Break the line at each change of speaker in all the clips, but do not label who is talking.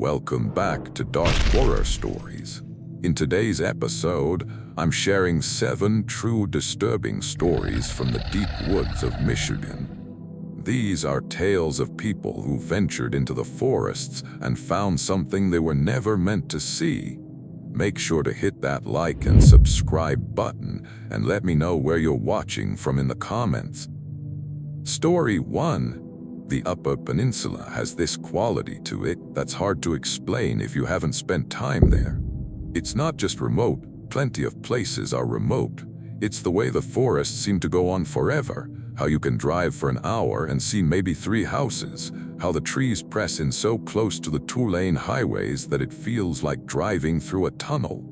Welcome back to Dark Horror Stories. In today's episode, I'm sharing 7 true disturbing stories from the deep woods of Michigan. These are tales of people who ventured into the forests and found something they were never meant to see. Make sure to hit that like and subscribe button and let me know where you're watching from in the comments. Story 1. The Upper Peninsula has this quality to it that's hard to explain if you haven't spent time there. It's not just remote, plenty of places are remote. It's the way the forests seem to go on forever, how you can drive for an hour and see maybe 3 houses, how the trees press in so close to the 2-lane highways that it feels like driving through a tunnel.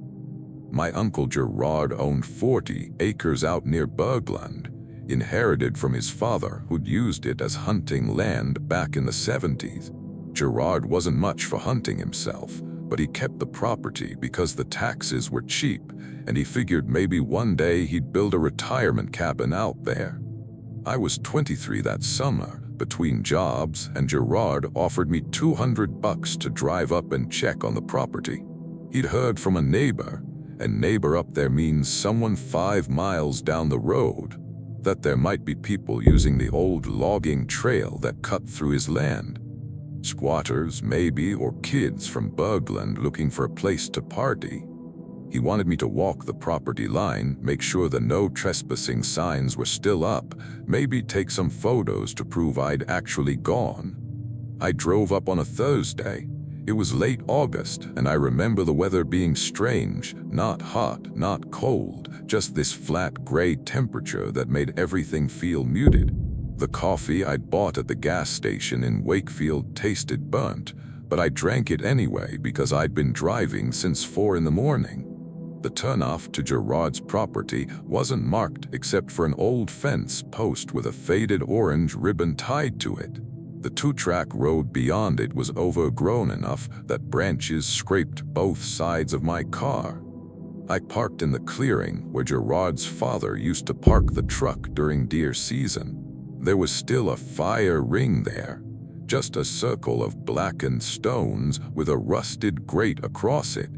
My Uncle Gerard owned 40 acres out near Bergland, inherited from his father who'd used it as hunting land back in the 70s. Gerard wasn't much for hunting himself, but he kept the property because the taxes were cheap, and he figured maybe one day he'd build a retirement cabin out there. I was 23 that summer, between jobs, and Gerard offered me $200 to drive up and check on the property. He'd heard from a neighbor, and neighbor up there means someone 5 miles down the road, that there might be people using the old logging trail that cut through his land. Squatters, maybe, or kids from Bergland looking for a place to party. He wanted me to walk the property line, make sure the no trespassing signs were still up, maybe take some photos to prove I'd actually gone. I drove up on a Thursday. It was late August, and I remember the weather being strange, not hot, not cold, just this flat gray temperature that made everything feel muted. The coffee I'd bought at the gas station in Wakefield tasted burnt, but I drank it anyway because I'd been driving since 4 in the morning. The turnoff to Gerard's property wasn't marked except for an old fence post with a faded orange ribbon tied to it. The 2-track road beyond it was overgrown enough that branches scraped both sides of my car. I parked in the clearing where Gerard's father used to park the truck during deer season. There was still a fire ring there, just a circle of blackened stones with a rusted grate across it.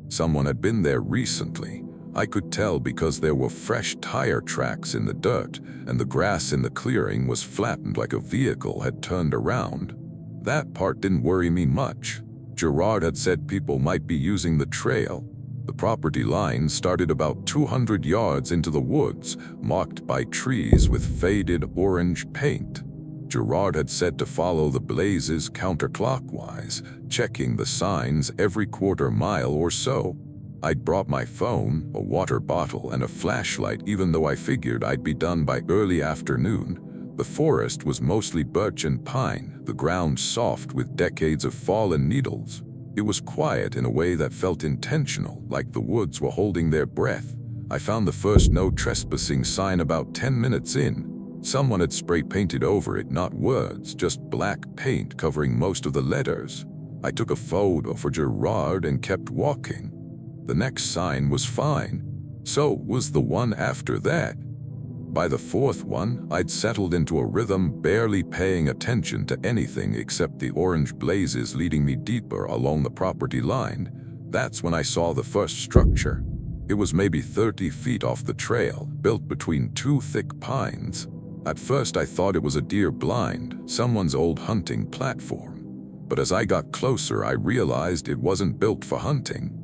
Someone had been there recently. I could tell because there were fresh tire tracks in the dirt, and the grass in the clearing was flattened like a vehicle had turned around. That part didn't worry me much. Gerard had said people might be using the trail. The property line started about 200 yards into the woods, marked by trees with faded orange paint. Gerard had said to follow the blazes counterclockwise, checking the signs every quarter mile or so. I'd brought my phone, a water bottle, and a flashlight even though I figured I'd be done by early afternoon. The forest was mostly birch and pine, the ground soft with decades of fallen needles. It was quiet in a way that felt intentional, like the woods were holding their breath. I found the first no trespassing sign about 10 minutes in. Someone had spray painted over it, not words, just black paint covering most of the letters. I took a photo for Gerard and kept walking. The next sign was fine. So was the one after that. By the 4th one, I'd settled into a rhythm, barely paying attention to anything except the orange blazes leading me deeper along the property line. That's when I saw the first structure. It was maybe 30 feet off the trail, built between 2 thick pines. At first I thought it was a deer blind, someone's old hunting platform. But as I got closer, I realized it wasn't built for hunting.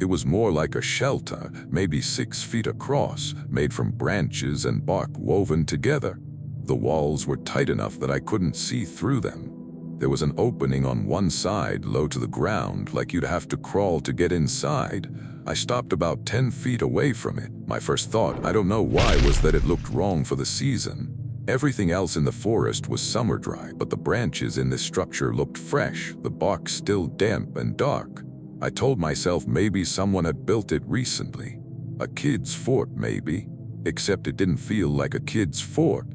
It was more like a shelter, maybe 6 feet across, made from branches and bark woven together. The walls were tight enough that I couldn't see through them. There was an opening on one side, low to the ground, like you'd have to crawl to get inside. I stopped about 10 feet away from it. My first thought, I don't know why, was that it looked wrong for the season. Everything else in the forest was summer dry, but the branches in this structure looked fresh, the bark still damp and dark. I told myself maybe someone had built it recently. A kid's fort, maybe. Except it didn't feel like a kid's fort.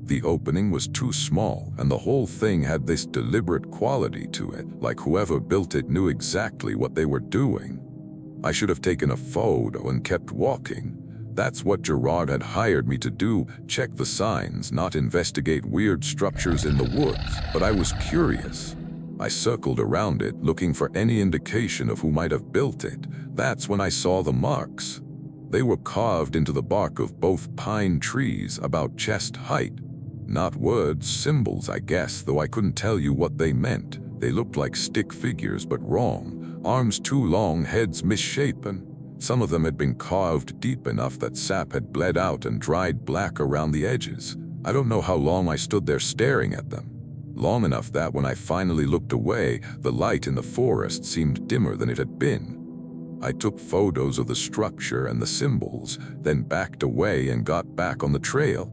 The opening was too small, and the whole thing had this deliberate quality to it, like whoever built it knew exactly what they were doing. I should have taken a photo and kept walking. That's what Gerard had hired me to do, check the signs, not investigate weird structures in the woods. But I was curious. I circled around it, looking for any indication of who might have built it. That's when I saw the marks. They were carved into the bark of both pine trees, about chest height. Not words, symbols, I guess, though I couldn't tell you what they meant. They looked like stick figures, but wrong. Arms too long, heads misshapen. Some of them had been carved deep enough that sap had bled out and dried black around the edges. I don't know how long I stood there staring at them. Long enough that when I finally looked away, the light in the forest seemed dimmer than it had been. I took photos of the structure and the symbols, then backed away and got back on the trail.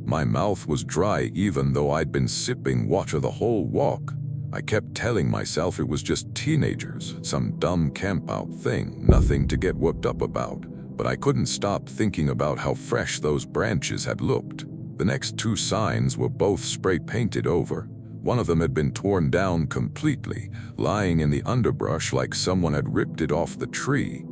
My mouth was dry even though I'd been sipping water the whole walk. I kept telling myself it was just teenagers, some dumb campout thing, nothing to get worked up about. But I couldn't stop thinking about how fresh those branches had looked. The next two signs were both spray-painted over. One of them had been torn down completely, lying in the underbrush like someone had ripped it off the tree.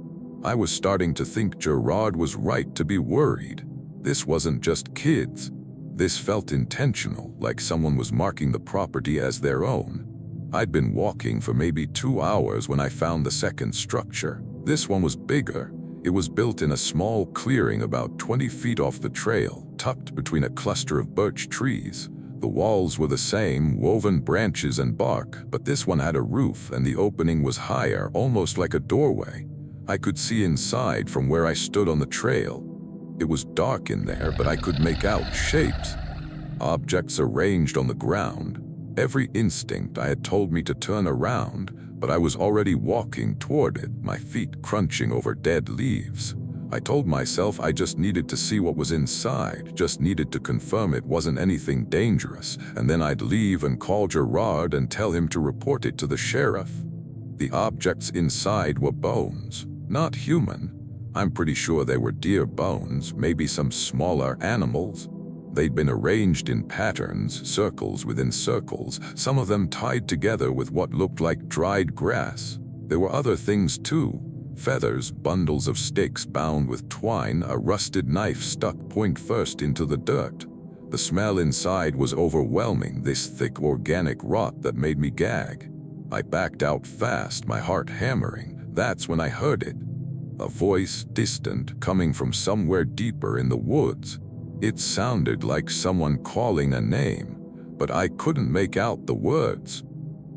I was starting to think Gerard was right to be worried. This wasn't just kids. This felt intentional, like someone was marking the property as their own. I'd been walking for maybe 2 hours when I found the second structure. This one was bigger. It was built in a small clearing about 20 feet off the trail, tucked between a cluster of birch trees. The walls were the same, woven branches and bark, but this one had a roof and the opening was higher, almost like a doorway. I could see inside from where I stood on the trail. It was dark in there, but I could make out shapes. Objects arranged on the ground. Every instinct I had told me to turn around, but I was already walking toward it, my feet crunching over dead leaves. I told myself I just needed to see what was inside, just needed to confirm it wasn't anything dangerous, and then I'd leave and call Gerard and tell him to report it to the sheriff. The objects inside were bones, not human. I'm pretty sure they were deer bones, maybe some smaller animals. They'd been arranged in patterns, circles within circles, some of them tied together with what looked like dried grass. There were other things too. Feathers, bundles of sticks bound with twine, a rusted knife stuck point first into the dirt. The smell inside was overwhelming, this thick organic rot that made me gag. I backed out fast, my heart hammering. That's when I heard it. A voice, distant, coming from somewhere deeper in the woods. It sounded like someone calling a name, but I couldn't make out the words.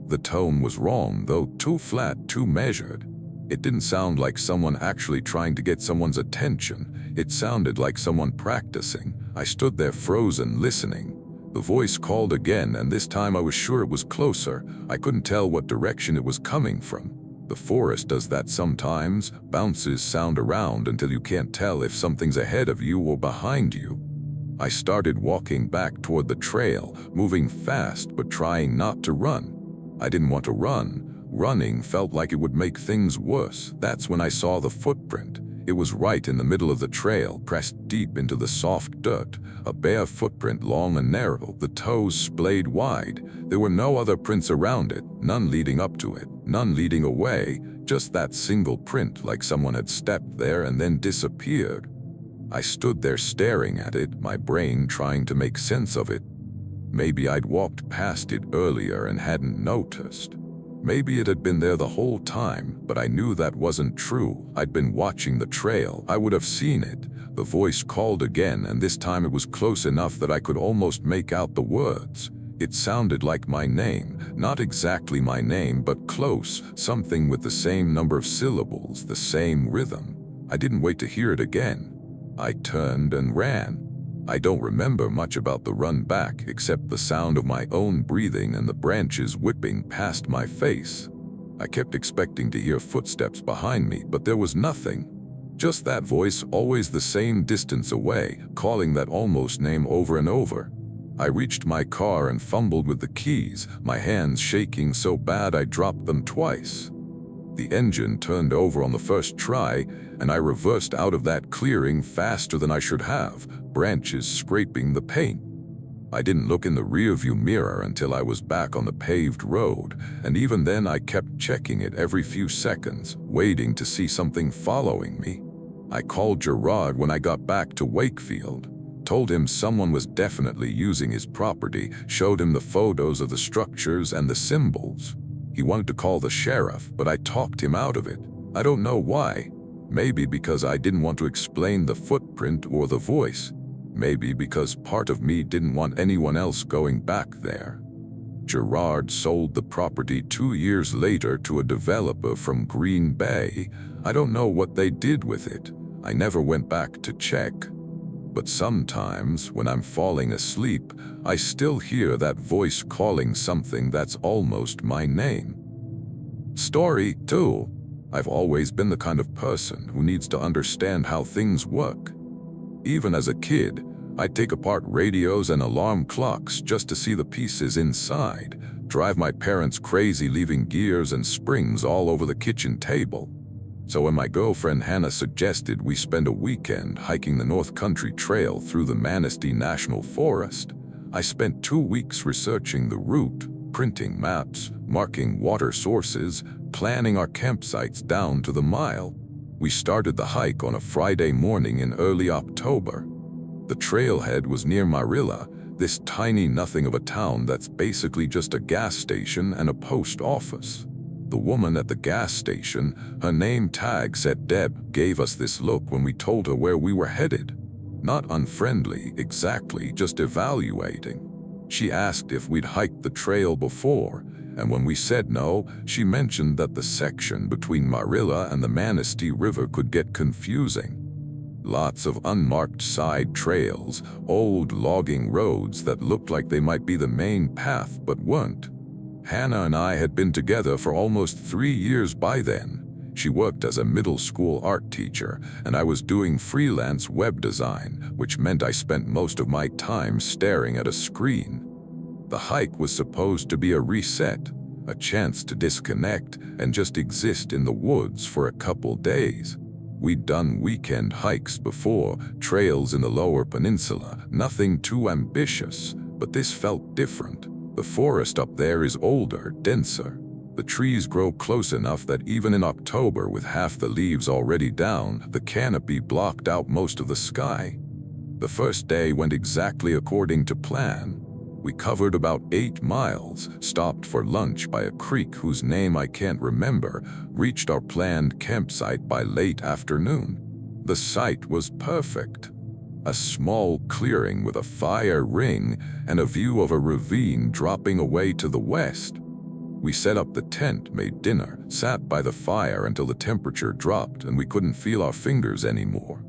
The tone was wrong, though too flat, too measured. It didn't sound like someone actually trying to get someone's attention. It sounded like someone practicing. I stood there frozen, listening. The voice called again, and this time I was sure it was closer. I couldn't tell what direction it was coming from. The forest does that sometimes, bounces sound around until you can't tell if something's ahead of you or behind you. I started walking back toward the trail, moving fast but trying not to run. I didn't want to run. Running felt like it would make things worse. That's when I saw the footprint. It was right in the middle of the trail, pressed deep into the soft dirt. A bare footprint, long and narrow, the toes splayed wide. There were no other prints around it, none leading up to it, none leading away, just that single print like someone had stepped there and then disappeared. I stood there staring at it, my brain trying to make sense of it. Maybe I'd walked past it earlier and hadn't noticed. Maybe it had been there the whole time, but I knew that wasn't true. I'd been watching the trail. I would have seen it. The voice called again, and this time it was close enough that I could almost make out the words. It sounded like my name. Not exactly my name, but close. Something with the same number of syllables, the same rhythm. I didn't wait to hear it again. I turned and ran. I don't remember much about the run back, except the sound of my own breathing and the branches whipping past my face. I kept expecting to hear footsteps behind me, but there was nothing. Just that voice, always the same distance away, calling that almost name over and over. I reached my car and fumbled with the keys, my hands shaking so bad I dropped them twice. The engine turned over on the first try, and I reversed out of that clearing faster than I should have, branches scraping the paint. I didn't look in the rearview mirror until I was back on the paved road, and even then I kept checking it every few seconds, waiting to see something following me. I called Gerard when I got back to Wakefield, told him someone was definitely using his property, showed him the photos of the structures and the symbols. He wanted to call the sheriff, but I talked him out of it. I don't know why. Maybe because I didn't want to explain the footprint or the voice. Maybe because part of me didn't want anyone else going back there. Gerard sold the property 2 years later to a developer from Green Bay. I don't know what they did with it. I never went back to check. But sometimes, when I'm falling asleep, I still hear that voice calling something that's almost my name. Story 2. I've always been the kind of person who needs to understand how things work. Even as a kid, I'd take apart radios and alarm clocks just to see the pieces inside, drive my parents crazy leaving gears and springs all over the kitchen table. So when my girlfriend Hannah suggested we spend a weekend hiking the North Country Trail through the Manistee National Forest, I spent 2 weeks researching the route, printing maps, marking water sources, planning our campsites down to the mile. We started the hike on a Friday morning in early October. The trailhead was near Marilla, this tiny nothing of a town that's basically just a gas station and a post office. The woman at the gas station, her name tag said Deb, gave us this look when we told her where we were headed. Not unfriendly, exactly, just evaluating. She asked if we'd hiked the trail before, and when we said no, she mentioned that the section between Marilla and the Manistee River could get confusing. Lots of unmarked side trails, old logging roads that looked like they might be the main path but weren't. Hannah and I had been together for almost 3 years by then. She worked as a middle school art teacher, and I was doing freelance web design, which meant I spent most of my time staring at a screen. The hike was supposed to be a reset, a chance to disconnect and just exist in the woods for a couple days. We'd done weekend hikes before, trails in the Lower Peninsula, nothing too ambitious, but this felt different. The forest up there is older, denser. The trees grow close enough that even in October, with half the leaves already down, the canopy blocked out most of the sky. The first day went exactly according to plan. We covered about 8 miles, stopped for lunch by a creek whose name I can't remember, reached our planned campsite by late afternoon. The site was perfect. A small clearing with a fire ring and a view of a ravine dropping away to the west. We set up the tent, made dinner, sat by the fire until the temperature dropped and we couldn't feel our fingers anymore.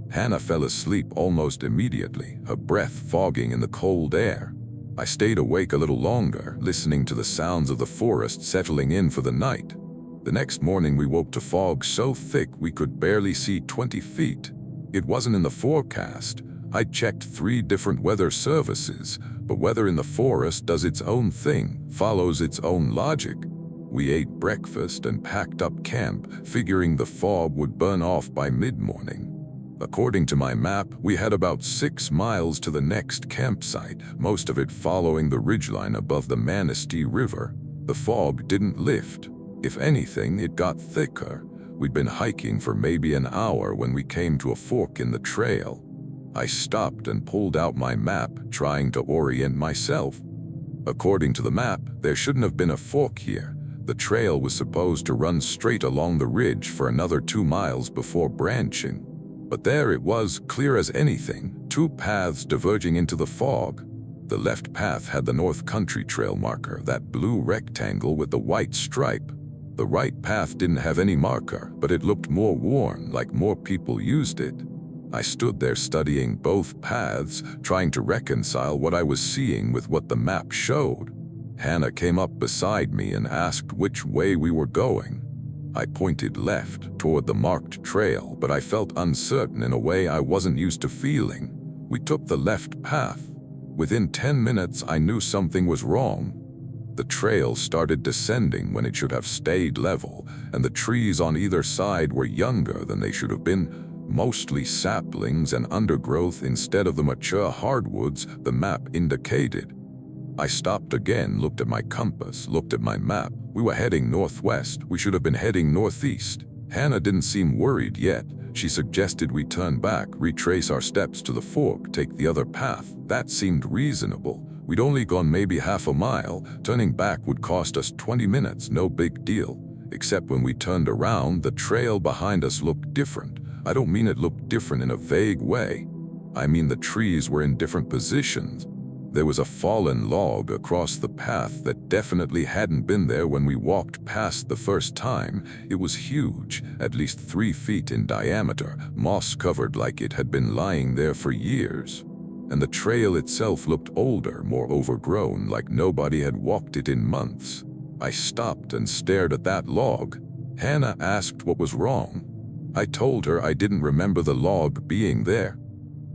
Hannah fell asleep almost immediately, her breath fogging in the cold air. I stayed awake a little longer, listening to the sounds of the forest settling in for the night. The next morning we woke to fog so thick we could barely see 20 feet. It wasn't in the forecast. I checked 3 different weather services, but weather in the forest does its own thing, follows its own logic. We ate breakfast and packed up camp, figuring the fog would burn off by mid-morning. According to my map, we had about 6 miles to the next campsite, most of it following the ridgeline above the Manistee River. The fog didn't lift. If anything, it got thicker. We'd been hiking for maybe an hour when we came to a fork in the trail. I stopped and pulled out my map, trying to orient myself. According to the map, there shouldn't have been a fork here. The trail was supposed to run straight along the ridge for another 2 miles before branching. But there it was, clear as anything, 2 paths diverging into the fog. The left path had the North Country Trail marker, that blue rectangle with the white stripe. The right path didn't have any marker, but it looked more worn, like more people used it. I stood there studying both paths, trying to reconcile what I was seeing with what the map showed. Hannah came up beside me and asked which way we were going. I pointed left, toward the marked trail, but I felt uncertain in a way I wasn't used to feeling. We took the left path. Within 10 minutes, I knew something was wrong. The trail started descending when it should have stayed level, and the trees on either side were younger than they should have been, mostly saplings and undergrowth instead of the mature hardwoods the map indicated. I stopped again, looked at my compass, looked at my map. We were heading northwest. We should have been heading northeast. Hannah didn't seem worried yet. She suggested we turn back, retrace our steps to the fork, take the other path. That seemed reasonable. We'd only gone maybe half a mile. Turning back would cost us 20 minutes, no big deal. Except when we turned around, the trail behind us looked different. I don't mean it looked different in a vague way. I mean the trees were in different positions. There was a fallen log across the path that definitely hadn't been there when we walked past the first time. It was huge, at least 3 feet in diameter, moss-covered like it had been lying there for years. And the trail itself looked older, more overgrown, like nobody had walked it in months. I stopped and stared at that log. Hannah asked what was wrong. I told her I didn't remember the log being there.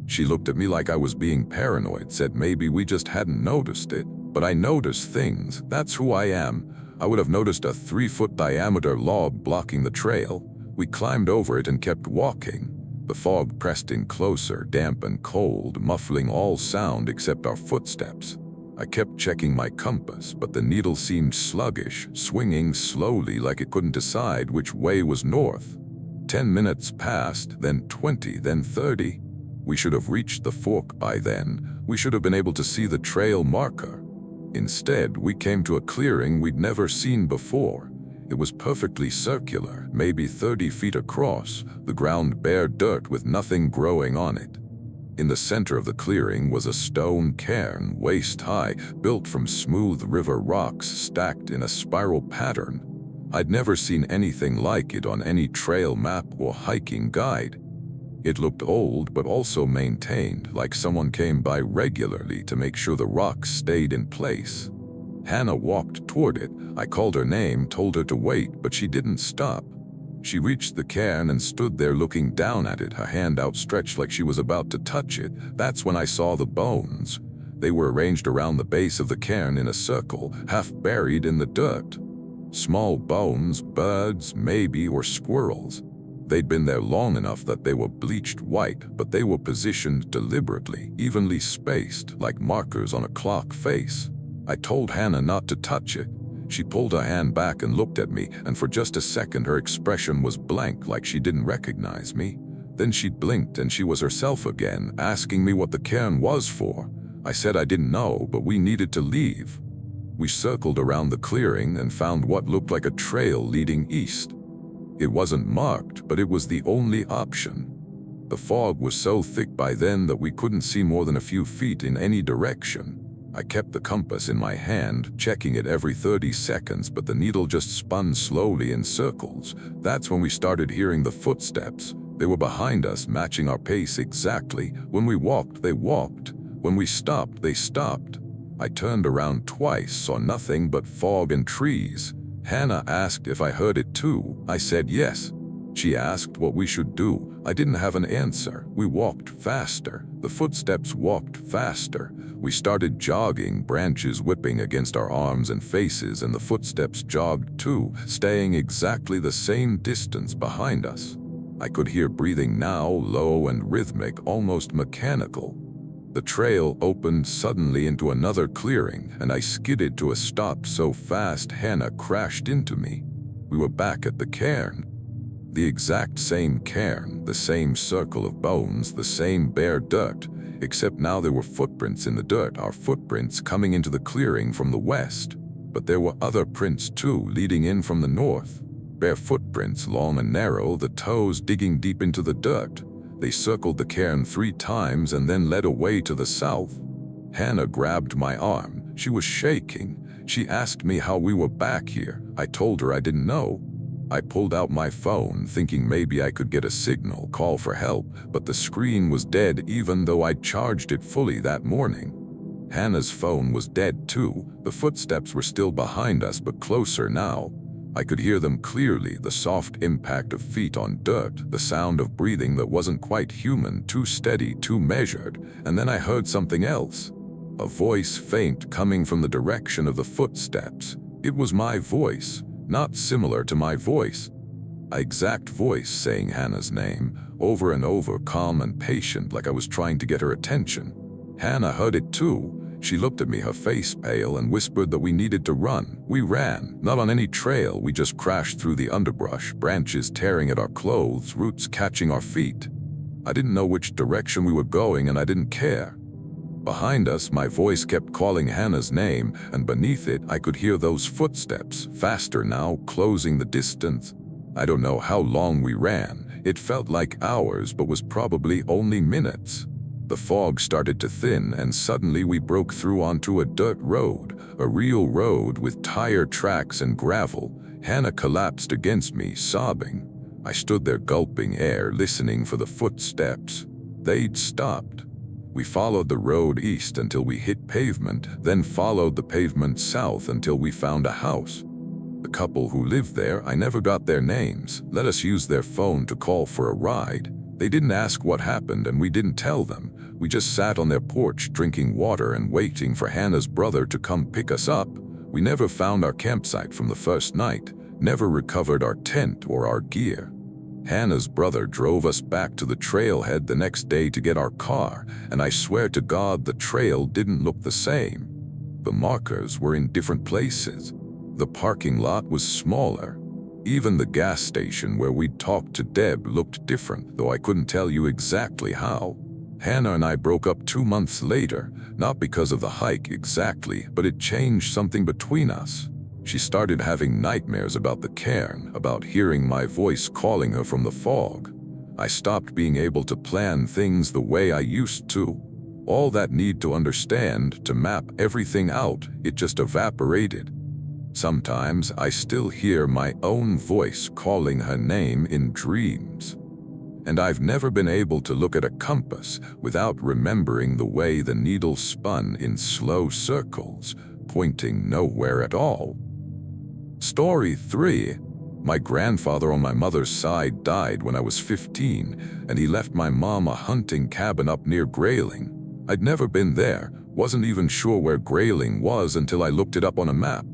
She looked at me like I was being paranoid, said maybe we just hadn't noticed it. But I notice things. That's who I am. I would have noticed a 3-foot diameter log blocking the trail. We climbed over it and kept walking. The fog pressed in closer, damp and cold, muffling all sound except our footsteps. I kept checking my compass, but the needle seemed sluggish, swinging slowly like it couldn't decide which way was north. 10 minutes passed, then 20, then 30. We should have reached the fork by then. We should have been able to see the trail marker. Instead, we came to a clearing we'd never seen before. It was perfectly circular, maybe 30 feet across, the ground bare dirt with nothing growing on it. In the center of the clearing was a stone cairn, waist-high, built from smooth river rocks stacked in a spiral pattern. I'd never seen anything like it on any trail map or hiking guide. It looked old but also maintained, like someone came by regularly to make sure the rocks stayed in place. Hannah walked toward it. I called her name, told her to wait, but she didn't stop. She reached the cairn and stood there looking down at it, her hand outstretched like she was about to touch it. That's when I saw the bones. They were arranged around the base of the cairn in a circle, half buried in the dirt. Small bones, birds, maybe, or squirrels. They'd been there long enough that they were bleached white, but they were positioned deliberately, evenly spaced, like markers on a clock face. I told Hannah not to touch it. She pulled her hand back and looked at me, and for just a second her expression was blank, like she didn't recognize me. Then she blinked and she was herself again, asking me what the cairn was for. I said I didn't know, but we needed to leave. We circled around the clearing and found what looked like a trail leading east. It wasn't marked, but it was the only option. The fog was so thick by then that we couldn't see more than a few feet in any direction. I kept the compass in my hand, checking it every 30 seconds, but the needle just spun slowly in circles. That's when we started hearing the footsteps. They were behind us, matching our pace exactly. When we walked, they walked. When we stopped, they stopped. I turned around twice, saw nothing but fog and trees. Hannah asked if I heard it too. I said yes. She asked what we should do. I didn't have an answer. We walked faster. The footsteps walked faster. We started jogging, branches whipping against our arms and faces, and the footsteps jogged too, staying exactly the same distance behind us. I could hear breathing now, low and rhythmic, almost mechanical. The trail opened suddenly into another clearing, and I skidded to a stop so fast Hannah crashed into me. We were back at the cairn. The exact same cairn, the same circle of bones, the same bare dirt, except now there were footprints in the dirt, our footprints coming into the clearing from the west. But there were other prints too, leading in from the north. Bare footprints, long and narrow, the toes digging deep into the dirt. They circled the cairn 3 times and then led away to the south. Hannah grabbed my arm. She was shaking. She asked me how we were back here. I told her I didn't know. I pulled out my phone, thinking maybe I could get a signal, call for help, but the screen was dead even though I'd charged it fully that morning. Hannah's phone was dead too. The footsteps were still behind us, but closer now. I could hear them clearly, the soft impact of feet on dirt, the sound of breathing that wasn't quite human, too steady, too measured, and then I heard something else. A voice, faint, coming from the direction of the footsteps. It was my voice, not similar to my voice. An exact voice saying Hannah's name, over and over, calm and patient, like I was trying to get her attention. Hannah heard it too. She looked at me, her face pale, and whispered that we needed to run. We ran, not on any trail, we just crashed through the underbrush, branches tearing at our clothes, roots catching our feet. I didn't know which direction we were going, and I didn't care. Behind us, my voice kept calling Hannah's name, and beneath it, I could hear those footsteps, faster now, closing the distance. I don't know how long we ran. It felt like hours, but was probably only minutes. The fog started to thin, and suddenly we broke through onto a dirt road, a real road with tire tracks and gravel. Hannah collapsed against me, sobbing. I stood there gulping air, listening for the footsteps. They'd stopped. We followed the road east until we hit pavement, then followed the pavement south until we found a house. The couple who lived there, I never got their names, let us use their phone to call for a ride. They didn't ask what happened and we didn't tell them. We just sat on their porch drinking water and waiting for Hannah's brother to come pick us up. We never found our campsite from the first night, never recovered our tent or our gear. Hannah's brother drove us back to the trailhead the next day to get our car, and I swear to God the trail didn't look the same. The markers were in different places. The parking lot was smaller. Even the gas station where we'd talked to Deb looked different, though I couldn't tell you exactly how. Hannah and I broke up 2 months later, not because of the hike exactly, but it changed something between us. She started having nightmares about the cairn, about hearing my voice calling her from the fog. I stopped being able to plan things the way I used to. All that need to understand, to map everything out, it just evaporated. Sometimes I still hear my own voice calling her name in dreams. And I've never been able to look at a compass without remembering the way the needle spun in slow circles, pointing nowhere at all. Story 3. My grandfather on my mother's side died when I was 15, and he left my mom a hunting cabin up near Grayling. I'd never been there, wasn't even sure where Grayling was until I looked it up on a map.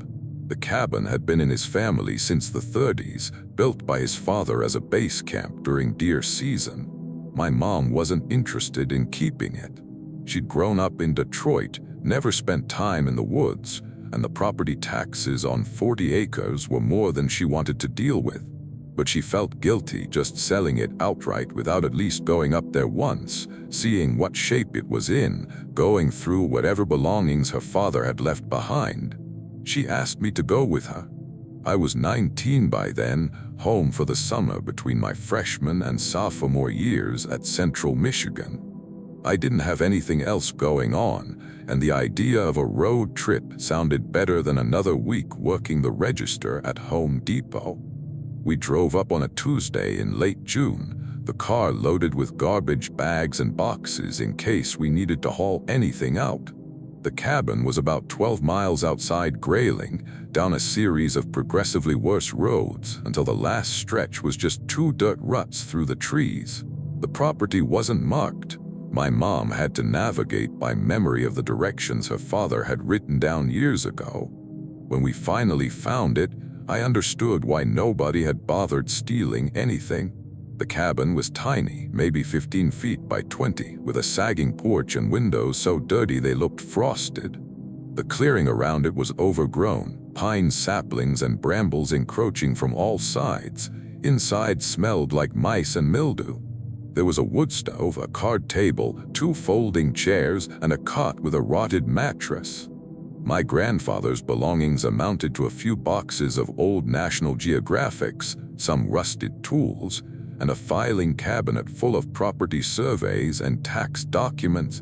The cabin had been in his family since the 30s, built by his father as a base camp during deer season. My mom wasn't interested in keeping it. She'd grown up in Detroit, never spent time in the woods, and the property taxes on 40 acres were more than she wanted to deal with. But she felt guilty just selling it outright without at least going up there once, seeing what shape it was in, going through whatever belongings her father had left behind. She asked me to go with her. I was 19 by then, home for the summer between my freshman and sophomore years at Central Michigan. I didn't have anything else going on, and the idea of a road trip sounded better than another week working the register at Home Depot. We drove up on a Tuesday in late June, the car loaded with garbage bags and boxes in case we needed to haul anything out. The cabin was about 12 miles outside Grayling, down a series of progressively worse roads until the last stretch was just 2 dirt ruts through the trees. The property wasn't marked. My mom had to navigate by memory of the directions her father had written down years ago. When we finally found it, I understood why nobody had bothered stealing anything. The cabin was tiny, maybe 15 feet by 20, with a sagging porch and windows so dirty they looked frosted. The clearing around it was overgrown, pine saplings and brambles encroaching from all sides. Inside smelled like mice and mildew. There was a wood stove, a card table, 2 folding chairs, and a cot with a rotted mattress. My grandfather's belongings amounted to a few boxes of old National Geographics, some rusted tools, and a filing cabinet full of property surveys and tax documents.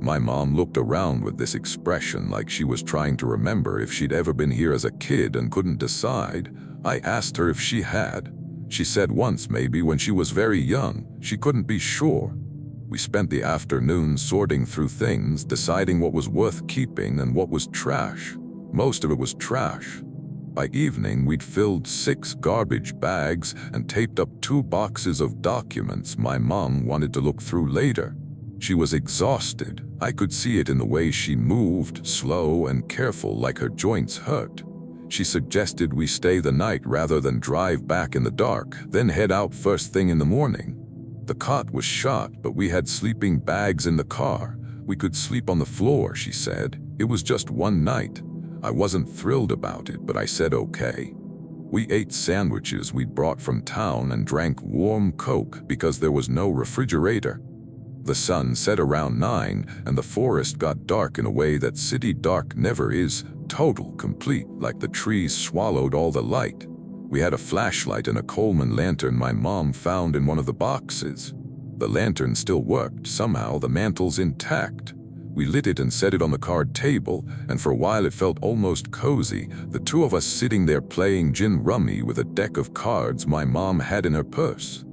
My mom looked around with this expression like she was trying to remember if she'd ever been here as a kid and couldn't decide. I asked her if she had. She said once maybe when she was very young, she couldn't be sure. We spent the afternoon sorting through things, deciding what was worth keeping and what was trash. Most of it was trash. By evening, we'd filled 6 garbage bags and taped up 2 boxes of documents my mom wanted to look through later. She was exhausted. I could see it in the way she moved, slow and careful, like her joints hurt. She suggested we stay the night rather than drive back in the dark, then head out first thing in the morning. The cot was shot, but we had sleeping bags in the car. We could sleep on the floor, she said. It was just one night. I wasn't thrilled about it, but I said okay. We ate sandwiches we'd brought from town and drank warm Coke because there was no refrigerator. The sun set around 9, and the forest got dark in a way that city dark never is, total, complete, like the trees swallowed all the light. We had a flashlight and a Coleman lantern my mom found in one of the boxes. The lantern still worked, somehow the mantle's intact. We lit it and set it on the card table, and for a while it felt almost cozy, the two of us sitting there playing gin rummy with a deck of cards my mom had in her purse.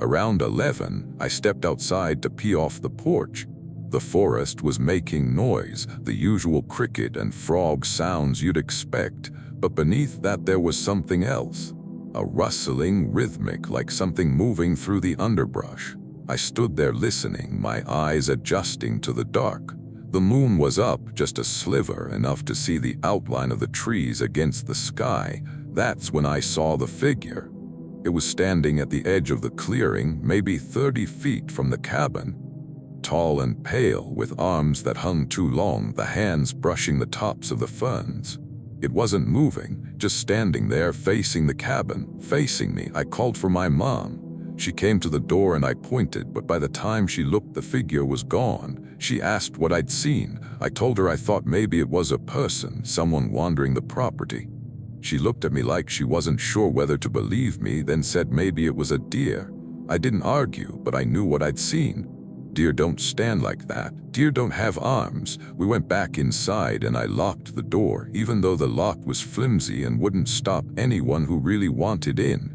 Around 11, I stepped outside to pee off the porch. The forest was making noise, the usual cricket and frog sounds you'd expect, but beneath that there was something else. A rustling, rhythmic, like something moving through the underbrush. I stood there listening, my eyes adjusting to the dark. The moon was up, just a sliver, enough to see the outline of the trees against the sky. That's when I saw the figure. It was standing at the edge of the clearing, maybe 30 feet from the cabin. Tall and pale, with arms that hung too long, the hands brushing the tops of the ferns. It wasn't moving, just standing there facing the cabin, facing me. I called for my mom. She came to the door and I pointed, but by the time she looked, the figure was gone. She asked what I'd seen. I told her I thought maybe it was a person, someone wandering the property. She looked at me like she wasn't sure whether to believe me, then said maybe it was a deer. I didn't argue, but I knew what I'd seen. Deer don't stand like that. Deer don't have arms. We went back inside and I locked the door, even though the lock was flimsy and wouldn't stop anyone who really wanted in.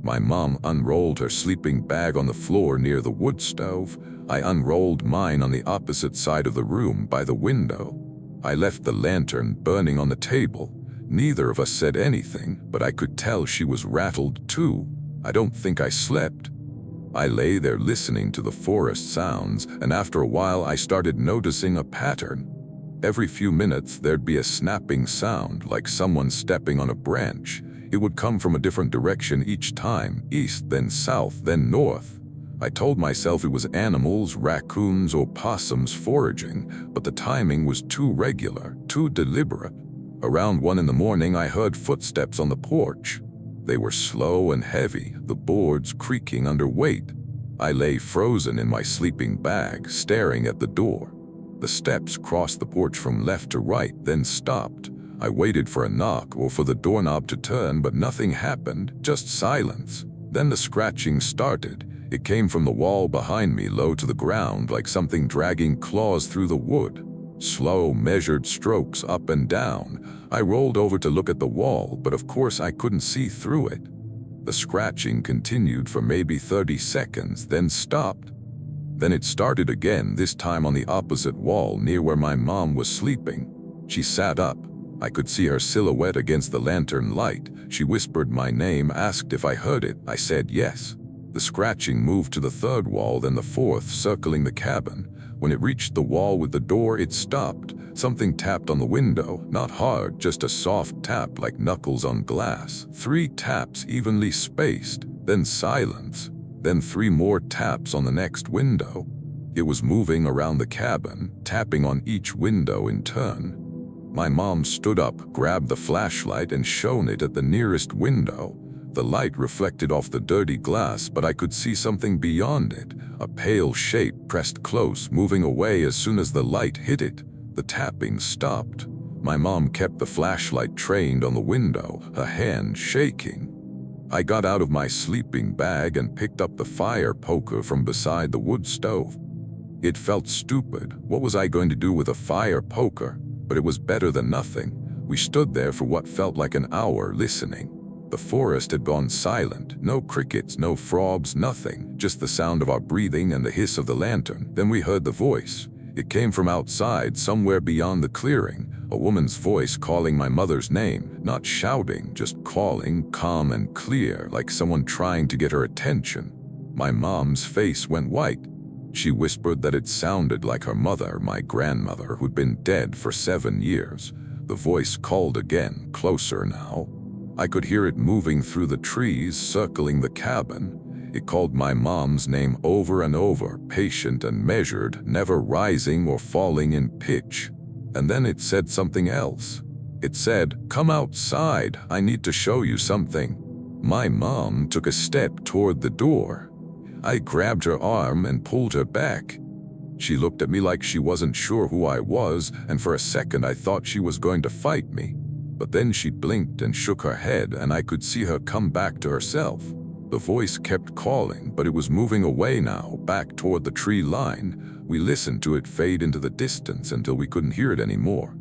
My mom unrolled her sleeping bag on the floor near the wood stove. I unrolled mine on the opposite side of the room by the window. I left the lantern burning on the table. Neither of us said anything, but I could tell she was rattled too. I don't think I slept. I lay there listening to the forest sounds, and after a while I started noticing a pattern. Every few minutes there'd be a snapping sound, like someone stepping on a branch. It would come from a different direction each time, east, then south, then north. I told myself it was animals, raccoons or possums foraging, but the timing was too regular, too deliberate. Around 1 in the morning, I heard footsteps on the porch. They were slow and heavy, the boards creaking under weight. I lay frozen in my sleeping bag, staring at the door. The steps crossed the porch from left to right, then stopped. I waited for a knock or for the doorknob to turn, but nothing happened, just silence. Then the scratching started. It came from the wall behind me, low to the ground, like something dragging claws through the wood. Slow, measured strokes up and down. I rolled over to look at the wall, but of course I couldn't see through it. The scratching continued for maybe 30 seconds, then stopped. Then it started again, this time on the opposite wall near where my mom was sleeping. She sat up. I could see her silhouette against the lantern light. She whispered my name, asked if I heard it. I said yes. The scratching moved to the third wall, then the fourth, circling the cabin. When it reached the wall with the door, it stopped. Something tapped on the window, not hard, just a soft tap like knuckles on glass. 3 taps evenly spaced, then silence, then 3 more taps on the next window. It was moving around the cabin, tapping on each window in turn. My mom stood up, grabbed the flashlight and shone it at the nearest window. The light reflected off the dirty glass, but I could see something beyond it, a pale shape pressed close, moving away as soon as the light hit it. The tapping stopped. My mom kept the flashlight trained on the window, her hand shaking. I got out of my sleeping bag and picked up the fire poker from beside the wood stove. It felt stupid. What was I going to do with a fire poker? But it was better than nothing. We stood there for what felt like an hour listening. The forest had gone silent. No crickets, no frogs, nothing. Just the sound of our breathing and the hiss of the lantern. Then we heard the voice. It came from outside, somewhere beyond the clearing. A woman's voice calling my mother's name. Not shouting, just calling, calm and clear, like someone trying to get her attention. My mom's face went white. She whispered that it sounded like her mother, my grandmother, who'd been dead for 7 years. The voice called again, closer now. I could hear it moving through the trees, circling the cabin. It called my mom's name over and over, patient and measured, never rising or falling in pitch. And then it said something else. It said, "Come outside, I need to show you something." My mom took a step toward the door. I grabbed her arm and pulled her back. She looked at me like she wasn't sure who I was, and for a second I thought she was going to fight me. But then she blinked and shook her head, and I could see her come back to herself. The voice kept calling, but it was moving away now, back toward the tree line. We listened to it fade into the distance until we couldn't hear it anymore.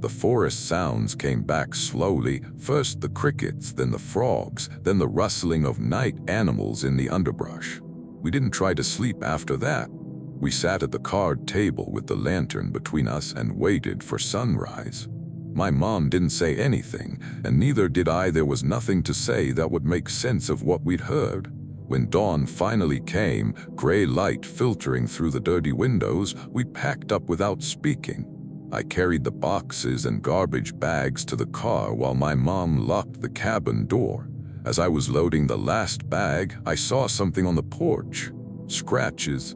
The forest sounds came back slowly, first the crickets, then the frogs, then the rustling of night animals in the underbrush. We didn't try to sleep after that. We sat at the card table with the lantern between us and waited for sunrise. My mom didn't say anything, and neither did I. There was nothing to say that would make sense of what we'd heard. When dawn finally came, gray light filtering through the dirty windows, we packed up without speaking. I carried the boxes and garbage bags to the car while my mom locked the cabin door. As I was loading the last bag, I saw something on the porch. Scratches.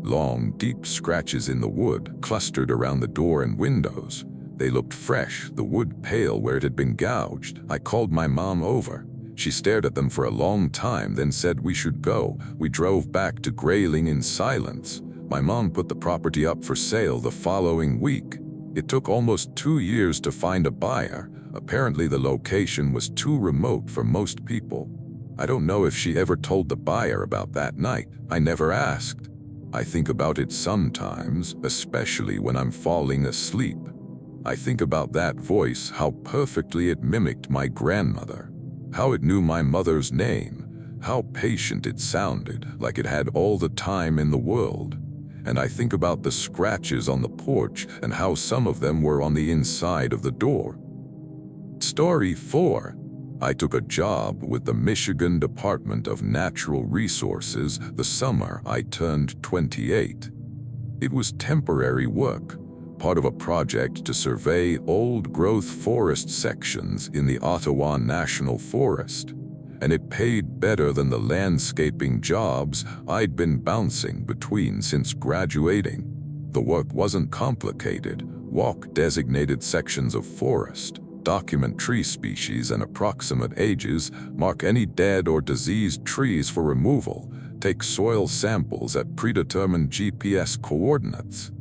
Long, deep scratches in the wood, clustered around the door and windows. They looked fresh, the wood pale where it had been gouged. I called my mom over. She stared at them for a long time, then said we should go. We drove back to Grayling in silence. My mom put the property up for sale the following week. It took almost 2 years to find a buyer. Apparently the location was too remote for most people. I don't know if she ever told the buyer about that night. I never asked. I think about it sometimes, especially when I'm falling asleep. I think about that voice, how perfectly it mimicked my grandmother, how it knew my mother's name, how patient it sounded, like it had all the time in the world. And I think about the scratches on the porch and how some of them were on the inside of the door. Story 4. I took a job with the Michigan Department of Natural Resources the summer I turned 28. It was temporary work, part of a project to survey old-growth forest sections in the Ottawa National Forest, and it paid better than the landscaping jobs I'd been bouncing between since graduating. The work wasn't complicated. Walk designated sections of forest, document tree species and approximate ages, mark any dead or diseased trees for removal, take soil samples at predetermined GPS coordinates.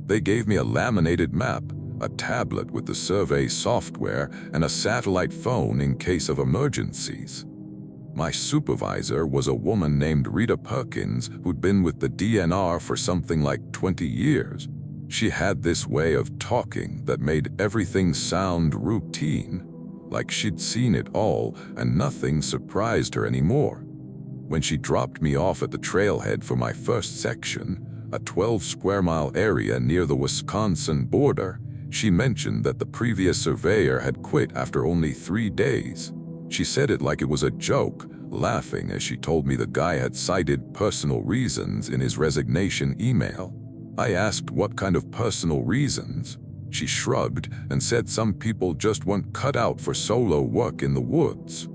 They gave me a laminated map, a tablet with the survey software, and a satellite phone in case of emergencies. My supervisor was a woman named Rita Perkins who'd been with the DNR for something like 20 years. She had this way of talking that made everything sound routine, like she'd seen it all and nothing surprised her anymore. When she dropped me off at the trailhead for my first section, a 12-square-mile area near the Wisconsin border, she mentioned that the previous surveyor had quit after only 3 days. She said it like it was a joke, laughing as she told me the guy had cited personal reasons in his resignation email. I asked what kind of personal reasons. She shrugged and said some people just weren't cut out for solo work in the woods.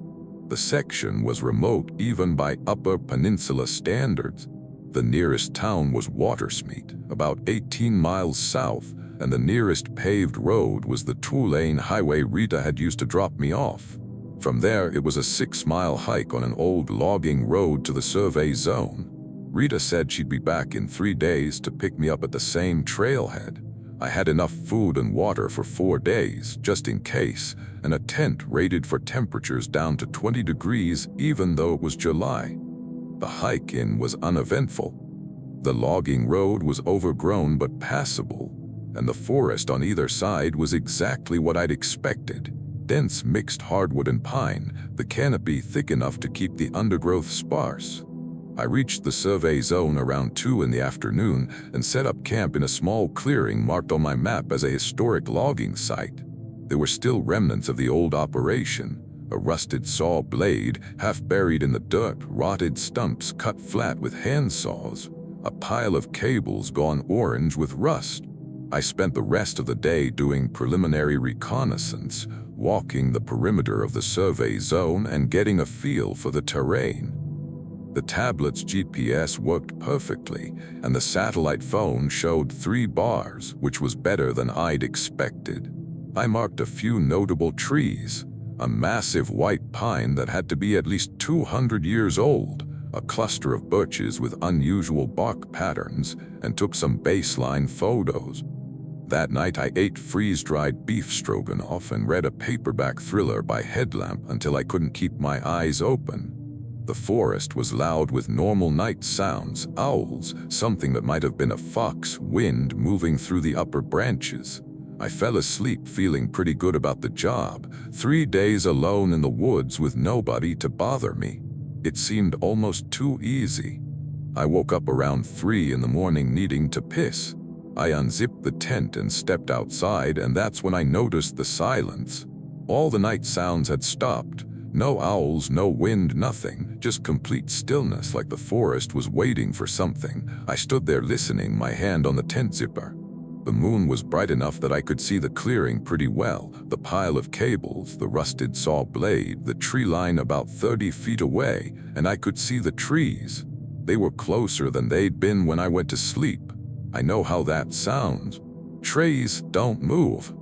The section was remote even by Upper Peninsula standards. The nearest town was Watersmeet, about 18 miles south, and the nearest paved road was the 2-lane highway Rita had used to drop me off. From there, it was a 6-mile hike on an old logging road to the survey zone. Rita said she'd be back in 3 days to pick me up at the same trailhead. I had enough food and water for 4 days, just in case, and a tent rated for temperatures down to 20 degrees even though it was July. The hike-in was uneventful. The logging road was overgrown but passable, and the forest on either side was exactly what I'd expected. Dense mixed hardwood and pine, the canopy thick enough to keep the undergrowth sparse. I reached the survey zone around 2 in the afternoon and set up camp in a small clearing marked on my map as a historic logging site. There were still remnants of the old operation. A rusted saw blade, half buried in the dirt, rotted stumps cut flat with handsaws, a pile of cables gone orange with rust. I spent the rest of the day doing preliminary reconnaissance, walking the perimeter of the survey zone and getting a feel for the terrain. The tablet's GPS worked perfectly, and the satellite phone showed 3 bars, which was better than I'd expected. I marked a few notable trees. A massive white pine that had to be at least 200 years old, a cluster of birches with unusual bark patterns, and took some baseline photos. That night I ate freeze-dried beef stroganoff and read a paperback thriller by headlamp until I couldn't keep my eyes open. The forest was loud with normal night sounds, owls, something that might have been a fox, wind moving through the upper branches. I fell asleep feeling pretty good about the job. 3 days alone in the woods with nobody to bother me. It seemed almost too easy. I woke up around 3 in the morning needing to piss. I unzipped the tent and stepped outside, and that's when I noticed the silence. All the night sounds had stopped. No owls, no wind, nothing. Just complete stillness, like the forest was waiting for something. I stood there listening, my hand on the tent zipper. The moon was bright enough that I could see the clearing pretty well, the pile of cables, the rusted saw blade, the tree line about 30 feet away, and I could see the trees. They were closer than they'd been when I went to sleep. I know how that sounds. Trees don't move.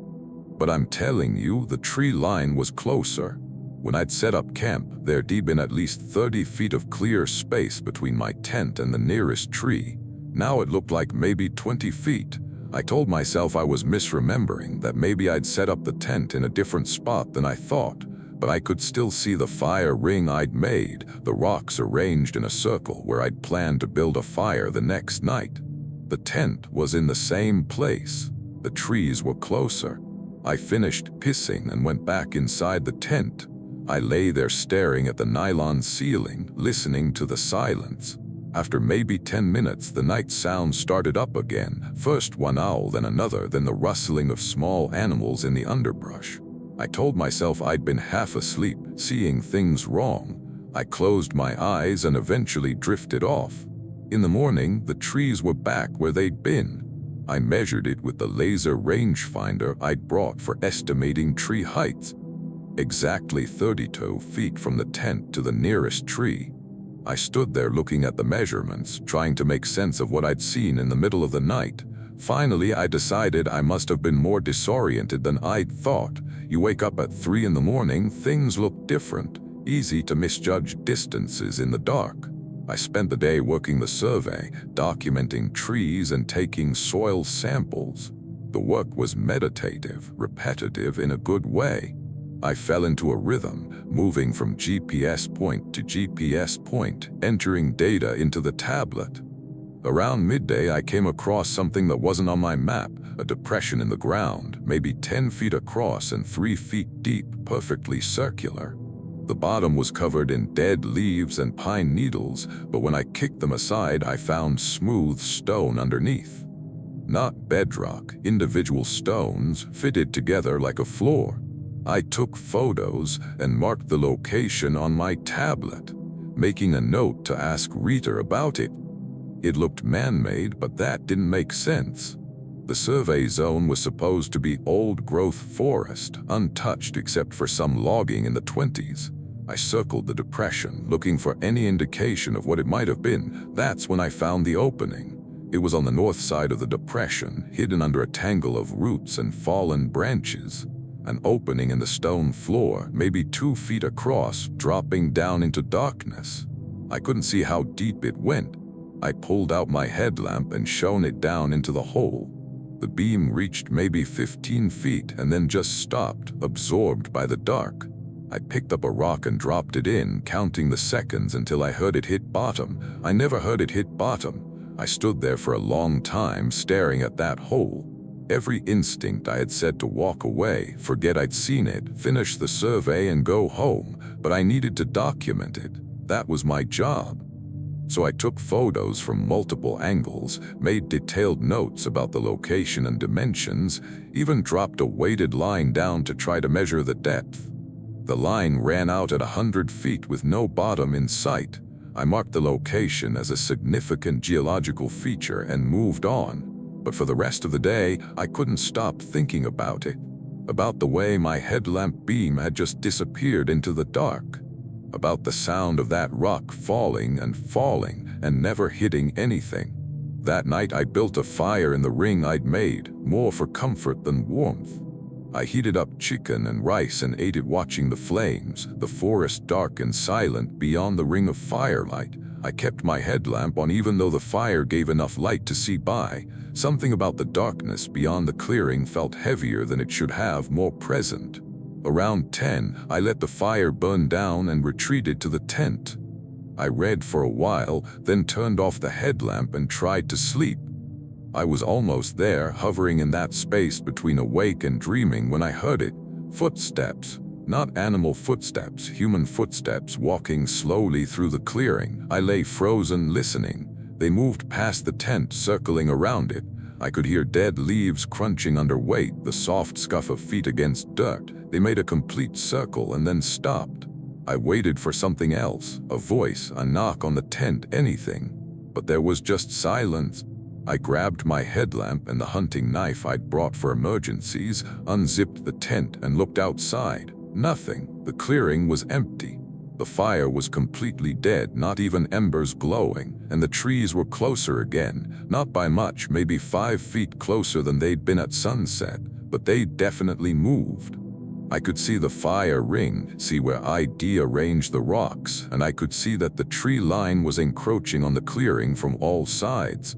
But I'm telling you, the tree line was closer. When I'd set up camp, there'd been at least 30 feet of clear space between my tent and the nearest tree. Now it looked like maybe 20 feet. I told myself I was misremembering, that maybe I'd set up the tent in a different spot than I thought, but I could still see the fire ring I'd made, the rocks arranged in a circle where I'd planned to build a fire the next night. The tent was in the same place. The trees were closer. I finished pissing and went back inside the tent. I lay there staring at the nylon ceiling, listening to the silence. After maybe 10 minutes, the night sounds started up again. First one owl, then another, then the rustling of small animals in the underbrush. I told myself I'd been half asleep, seeing things wrong. I closed my eyes and eventually drifted off. In the morning, the trees were back where they'd been. I measured it with the laser rangefinder I'd brought for estimating tree heights. Exactly 32 feet from the tent to the nearest tree. I stood there looking at the measurements, trying to make sense of what I'd seen in the middle of the night. Finally, I decided I must have been more disoriented than I'd thought. You wake up at 3 in the morning, things look different. Easy to misjudge distances in the dark. I spent the day working the survey, documenting trees and taking soil samples. The work was meditative, repetitive in a good way. I fell into a rhythm, moving from GPS point to GPS point, entering data into the tablet. Around midday, I came across something that wasn't on my map, a depression in the ground, maybe 10 feet across and 3 feet deep, perfectly circular. The bottom was covered in dead leaves and pine needles, but when I kicked them aside, I found smooth stone underneath. Not bedrock, individual stones fitted together like a floor. I took photos and marked the location on my tablet, making a note to ask Rita about it. It looked man-made, but that didn't make sense. The survey zone was supposed to be old-growth forest, untouched except for some logging in the 20s. I circled the depression, looking for any indication of what it might have been. That's when I found the opening. It was on the north side of the depression, hidden under a tangle of roots and fallen branches. An opening in the stone floor, maybe 2 feet across, dropping down into darkness. I couldn't see how deep it went. I pulled out my headlamp and shone it down into the hole. The beam reached maybe 15 feet and then just stopped, absorbed by the dark. I picked up a rock and dropped it in, counting the seconds until I heard it hit bottom. I never heard it hit bottom. I stood there for a long time, staring at that hole. Every instinct I had said to walk away, forget I'd seen it, finish the survey and go home, but I needed to document it. That was my job. So I took photos from multiple angles, made detailed notes about the location and dimensions, even dropped a weighted line down to try to measure the depth. The line ran out at 100 feet with no bottom in sight. I marked the location as a significant geological feature and moved on. But for the rest of the day, I couldn't stop thinking about it. About the way my headlamp beam had just disappeared into the dark. About the sound of that rock falling and never hitting anything. That night I built a fire in the ring I'd made, more for comfort than warmth. I heated up chicken and rice and ate it watching the flames, the forest dark and silent beyond the ring of firelight. I kept my headlamp on even though the fire gave enough light to see by. Something about the darkness beyond the clearing felt heavier than it should have, more present. Around 10, I let the fire burn down and retreated to the tent. I read for a while, then turned off the headlamp and tried to sleep. I was almost there, hovering in that space between awake and dreaming, when I heard it. Footsteps. Not animal footsteps, human footsteps walking slowly through the clearing. I lay frozen, listening. They moved past the tent, circling around it. I could hear dead leaves crunching under weight, the soft scuff of feet against dirt. They made a complete circle and then stopped. I waited for something else, a voice, a knock on the tent, anything. But there was just silence. I grabbed my headlamp and the hunting knife I'd brought for emergencies, unzipped the tent and looked outside. Nothing. The clearing was empty. The fire was completely dead, not even embers glowing, and the trees were closer again, not by much, maybe 5 feet closer than they'd been at sunset, but they definitely moved. I could see the fire ring, see where I'd arranged the rocks, and I could see that the tree line was encroaching on the clearing from all sides.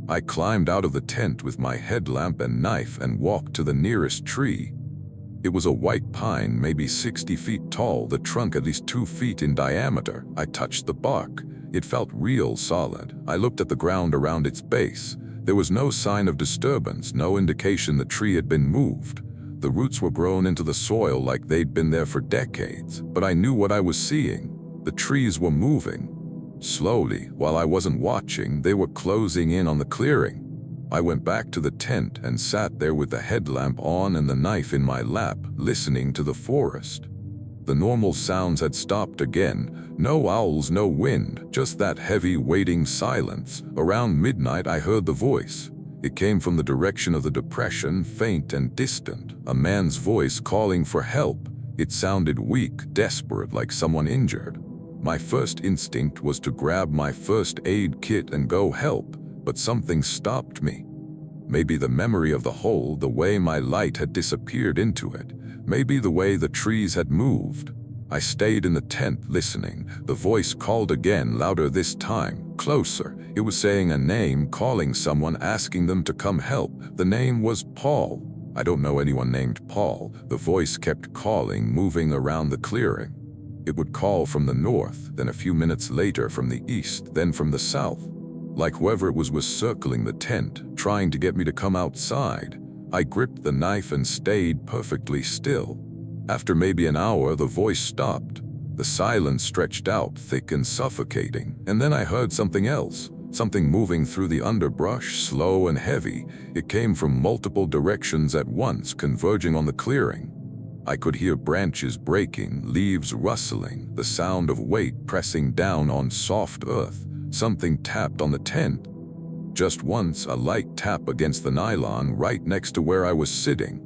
I climbed out of the tent with my headlamp and knife and walked to the nearest tree. It was a white pine, maybe 60 feet tall, the trunk at least 2 feet in diameter. I touched the bark. It felt real solid. I looked at the ground around its base. There was no sign of disturbance, no indication the tree had been moved. The roots were grown into the soil like they'd been there for decades, but I knew what I was seeing. The trees were moving. Slowly, while I wasn't watching, they were closing in on the clearing. I went back to the tent and sat there with the headlamp on and the knife in my lap, listening to the forest. The normal sounds had stopped again. No owls, no wind, just that heavy, waiting silence. Around midnight, I heard the voice. It came from the direction of the depression, faint and distant. A man's voice calling for help. It sounded weak, desperate, like someone injured. My first instinct was to grab my first aid kit and go help, but something stopped me. Maybe the memory of the hole, the way my light had disappeared into it, maybe the way the trees had moved. I stayed in the tent listening. The voice called again, louder this time, closer. It was saying a name, calling someone, asking them to come help. The name was Paul. I don't know anyone named Paul. The voice kept calling, moving around the clearing. It would call from the north, then a few minutes later from the east, then from the south. Like whoever it was circling the tent, trying to get me to come outside. I gripped the knife and stayed perfectly still. After maybe an hour, the voice stopped. The silence stretched out, thick and suffocating, and then I heard something else. Something moving through the underbrush, slow and heavy. It came from multiple directions at once, converging on the clearing. I could hear branches breaking, leaves rustling, the sound of weight pressing down on soft earth. Something tapped on the tent. Just once, a light tap against the nylon right next to where I was sitting.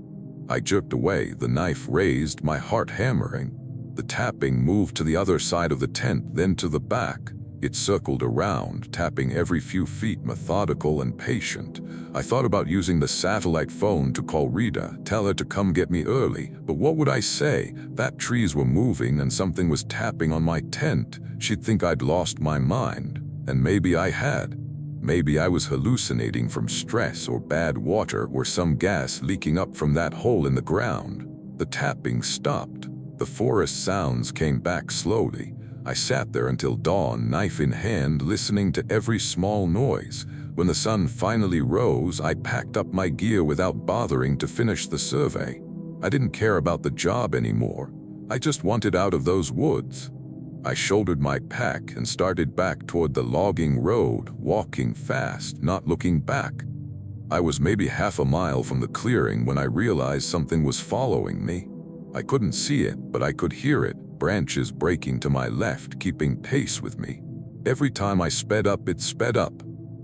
I jerked away, the knife raised, my heart hammering. The tapping moved to the other side of the tent, then to the back. It circled around, tapping every few feet, methodical and patient. I thought about using the satellite phone to call Rita, tell her to come get me early, but what would I say? That trees were moving and something was tapping on my tent. She'd think I'd lost my mind, and maybe I had. Maybe I was hallucinating from stress or bad water or some gas leaking up from that hole in the ground. The tapping stopped. The forest sounds came back slowly. I sat there until dawn, knife in hand, listening to every small noise. When the sun finally rose, I packed up my gear without bothering to finish the survey. I didn't care about the job anymore. I just wanted out of those woods. I shouldered my pack and started back toward the logging road, walking fast, not looking back. I was maybe half a mile from the clearing when I realized something was following me. I couldn't see it, but I could hear it. Branches breaking to my left, keeping pace with me. Every time I sped up, it sped up.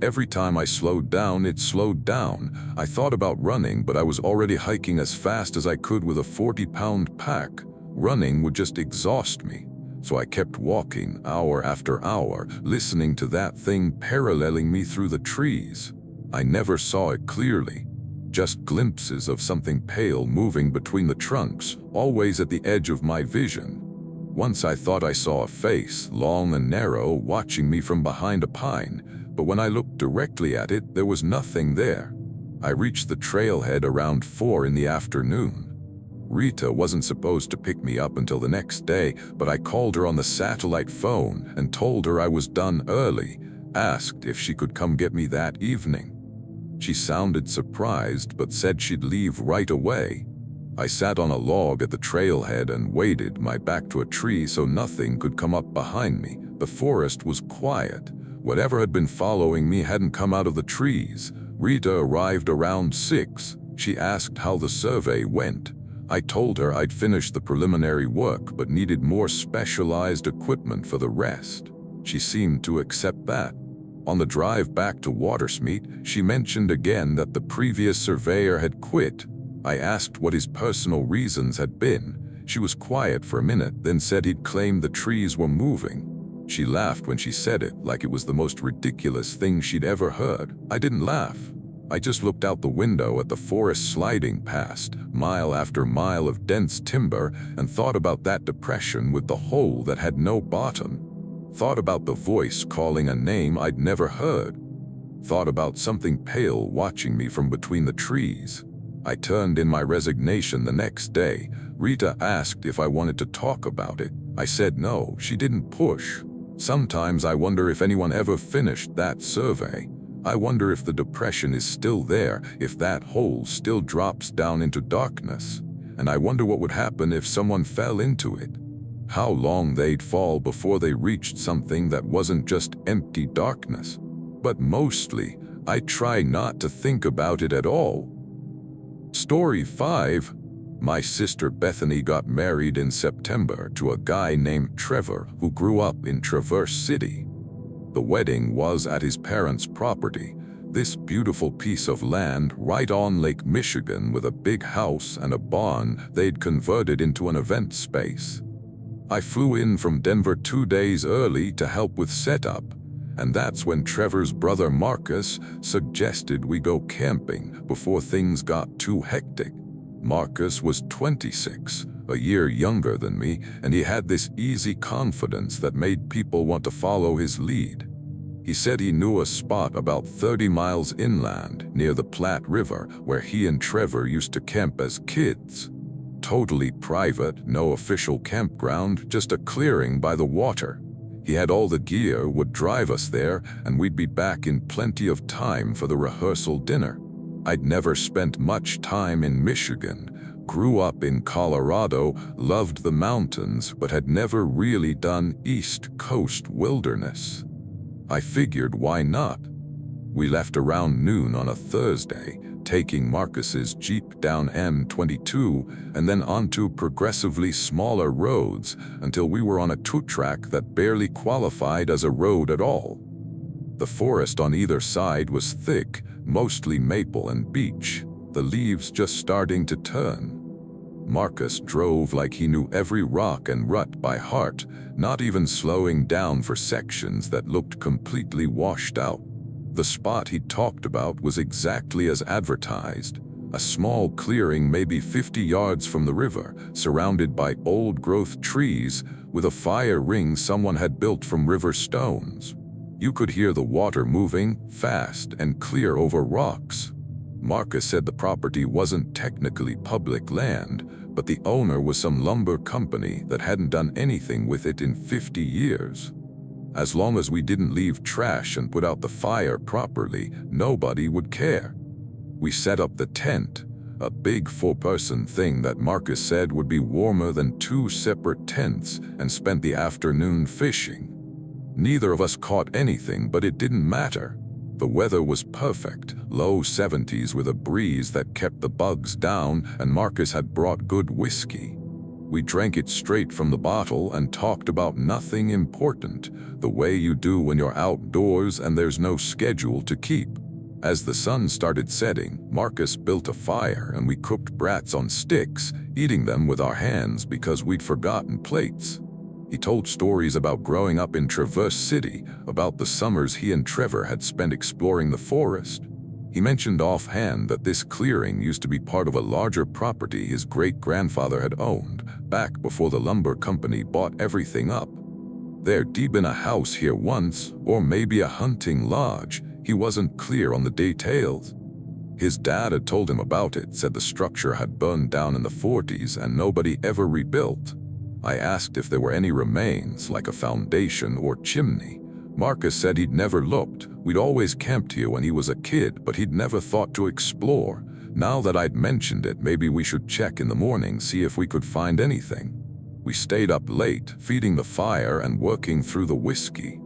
Every time I slowed down, it slowed down. I thought about running, but I was already hiking as fast as I could with a 40-pound pack. Running would just exhaust me. So I kept walking, hour after hour, listening to that thing paralleling me through the trees. I never saw it clearly. Just glimpses of something pale moving between the trunks, always at the edge of my vision. Once I thought I saw a face, long and narrow, watching me from behind a pine, but when I looked directly at it, there was nothing there. I reached the trailhead around 4 in the afternoon. Rita wasn't supposed to pick me up until the next day, but I called her on the satellite phone and told her I was done early, asked if she could come get me that evening. She sounded surprised but said she'd leave right away. I sat on a log at the trailhead and waited, my back to a tree so nothing could come up behind me. The forest was quiet. Whatever had been following me hadn't come out of the trees. Rita arrived around 6. She asked how the survey went. I told her I'd finished the preliminary work but needed more specialized equipment for the rest. She seemed to accept that. On the drive back to Watersmeet, she mentioned again that the previous surveyor had quit. I asked what his personal reasons had been. She was quiet for a minute, then said he'd claimed the trees were moving. She laughed when she said it, like it was the most ridiculous thing she'd ever heard. I didn't laugh. I just looked out the window at the forest sliding past, mile after mile of dense timber, and thought about that depression with the hole that had no bottom. Thought about the voice calling a name I'd never heard. Thought about something pale watching me from between the trees. I turned in my resignation the next day. Rita asked if I wanted to talk about it. I said no. She didn't push. Sometimes I wonder if anyone ever finished that survey. I wonder if the depression is still there, if that hole still drops down into darkness. And I wonder what would happen if someone fell into it. How long they'd fall before they reached something that wasn't just empty darkness. But mostly, I try not to think about it at all. Story 5. My sister Bethany got married in September to a guy named Trevor who grew up in Traverse City. The wedding was at his parents' property, this beautiful piece of land right on Lake Michigan with a big house and a barn they'd converted into an event space. I flew in from Denver 2 days early to help with setup, and that's when Trevor's brother Marcus suggested we go camping before things got too hectic. Marcus was 26, a year younger than me, and he had this easy confidence that made people want to follow his lead. He said he knew a spot about 30 miles inland near the Platte River where he and Trevor used to camp as kids. Totally private, no official campground, just a clearing by the water. He had all the gear, would drive us there, and we'd be back in plenty of time for the rehearsal dinner. I'd never spent much time in Michigan, grew up in Colorado, loved the mountains, but had never really done East Coast wilderness. I figured why not? We left around noon on a Thursday, taking Marcus's Jeep down M22 and then onto progressively smaller roads until we were on a two-track that barely qualified as a road at all. The forest on either side was thick, mostly maple and beech, the leaves just starting to turn. Marcus drove like he knew every rock and rut by heart, not even slowing down for sections that looked completely washed out. The spot he talked about was exactly as advertised, a small clearing maybe 50 yards from the river, surrounded by old-growth trees with a fire ring someone had built from river stones. You could hear the water moving, fast and clear over rocks. Marcus said the property wasn't technically public land, but the owner was some lumber company that hadn't done anything with it in 50 years. As long as we didn't leave trash and put out the fire properly, nobody would care. We set up the tent, a big 4-person thing that Marcus said would be warmer than 2 separate tents, and spent the afternoon fishing. Neither of us caught anything, but it didn't matter. The weather was perfect, low 70s with a breeze that kept the bugs down, and Marcus had brought good whiskey. We drank it straight from the bottle and talked about nothing important, the way you do when you're outdoors and there's no schedule to keep. As the sun started setting, Marcus built a fire and we cooked brats on sticks, eating them with our hands because we'd forgotten plates. He told stories about growing up in Traverse City, about the summers he and Trevor had spent exploring the forest. He mentioned offhand that this clearing used to be part of a larger property his great-grandfather had owned, back before the lumber company bought everything up. There'd been a house here once, or maybe a hunting lodge. He wasn't clear on the details. His dad had told him about it, said the structure had burned down in the 40s and nobody ever rebuilt. I asked if there were any remains, like a foundation or chimney. Marcus said he'd never looked. We'd always camped here when he was a kid, but he'd never thought to explore. Now that I'd mentioned it, maybe we should check in the morning, see if we could find anything. We stayed up late, feeding the fire and working through the whiskey.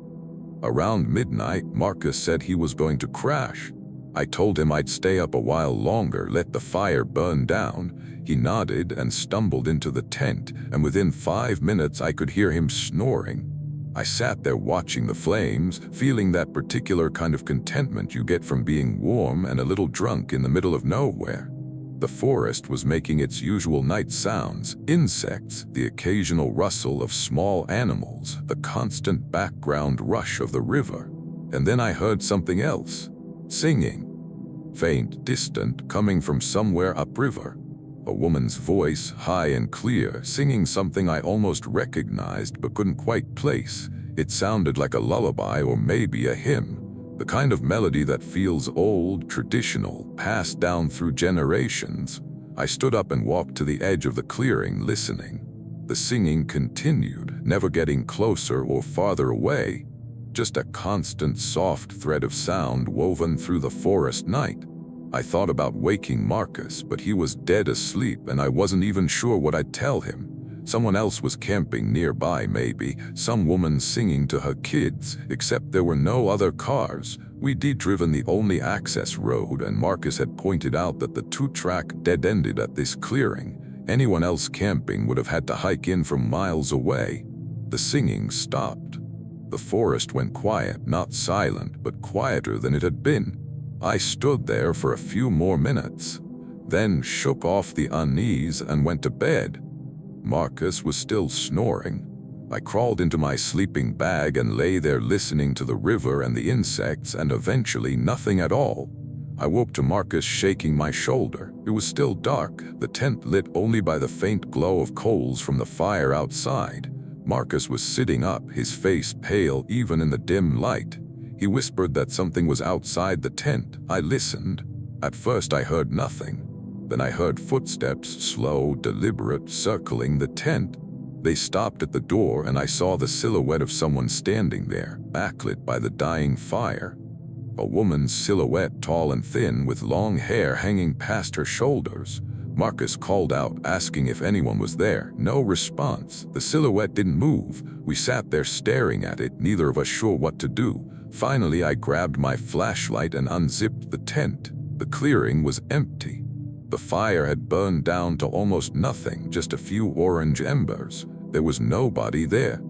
Around midnight, Marcus said he was going to crash. I told him I'd stay up a while longer, let the fire burn down. He nodded and stumbled into the tent, and within 5 minutes I could hear him snoring. I sat there watching the flames, feeling that particular kind of contentment you get from being warm and a little drunk in the middle of nowhere. The forest was making its usual night sounds, insects, the occasional rustle of small animals, the constant background rush of the river. And then I heard something else. Singing. Faint, distant, coming from somewhere upriver. A woman's voice, high and clear, singing something I almost recognized but couldn't quite place. It sounded like a lullaby or maybe a hymn, the kind of melody that feels old, traditional, passed down through generations. I stood up and walked to the edge of the clearing, listening. The singing continued, never getting closer or farther away, just a constant soft thread of sound woven through the forest night. I thought about waking Marcus, but he was dead asleep and I wasn't even sure what I'd tell him. Someone else was camping nearby maybe, some woman singing to her kids, except there were no other cars. We'd driven the only access road and Marcus had pointed out that the 2-track dead-ended at this clearing. Anyone else camping would have had to hike in from miles away. The singing stopped. The forest went quiet, not silent, but quieter than it had been. I stood there for a few more minutes, then shook off the unease and went to bed. Marcus was still snoring. I crawled into my sleeping bag and lay there listening to the river and the insects and eventually nothing at all. I woke to Marcus shaking my shoulder. It was still dark, the tent lit only by the faint glow of coals from the fire outside. Marcus was sitting up, his face pale even in the dim light. He whispered that something was outside the tent. I listened. At first I heard nothing. Then I heard footsteps, slow, deliberate, circling the tent. They stopped at the door and I saw the silhouette of someone standing there, backlit by the dying fire. A woman's silhouette, tall and thin, with long hair hanging past her shoulders. Marcus called out, asking if anyone was there. No response. The silhouette didn't move. We sat there staring at it, neither of us sure what to do. Finally, I grabbed my flashlight and unzipped the tent. The clearing was empty. The fire had burned down to almost nothing, just a few orange embers. There was nobody there.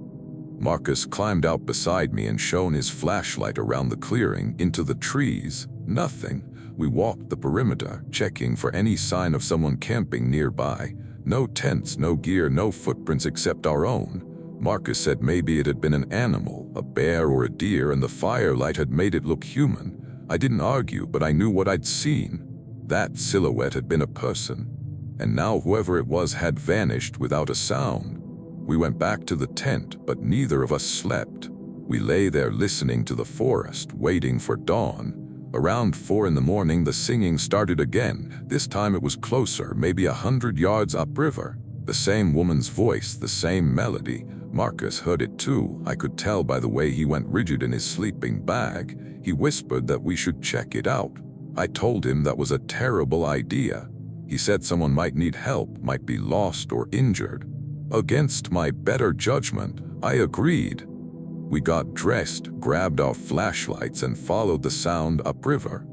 Marcus climbed out beside me and shone his flashlight around the clearing, into the trees. Nothing. We walked the perimeter, checking for any sign of someone camping nearby. No tents, no gear, no footprints except our own. Marcus said maybe it had been an animal, a bear or a deer, and the firelight had made it look human. I didn't argue, but I knew what I'd seen. That silhouette had been a person, and now whoever it was had vanished without a sound. We went back to the tent, but neither of us slept. We lay there listening to the forest, waiting for dawn. Around 4 in the morning, the singing started again. This time it was closer, maybe 100 yards upriver. The same woman's voice, the same melody. Marcus heard it too. I could tell by the way he went rigid in his sleeping bag. He whispered that we should check it out. I told him that was a terrible idea. He said someone might need help, might be lost or injured. Against my better judgment, I agreed. We got dressed, grabbed our flashlights, and followed the sound upriver.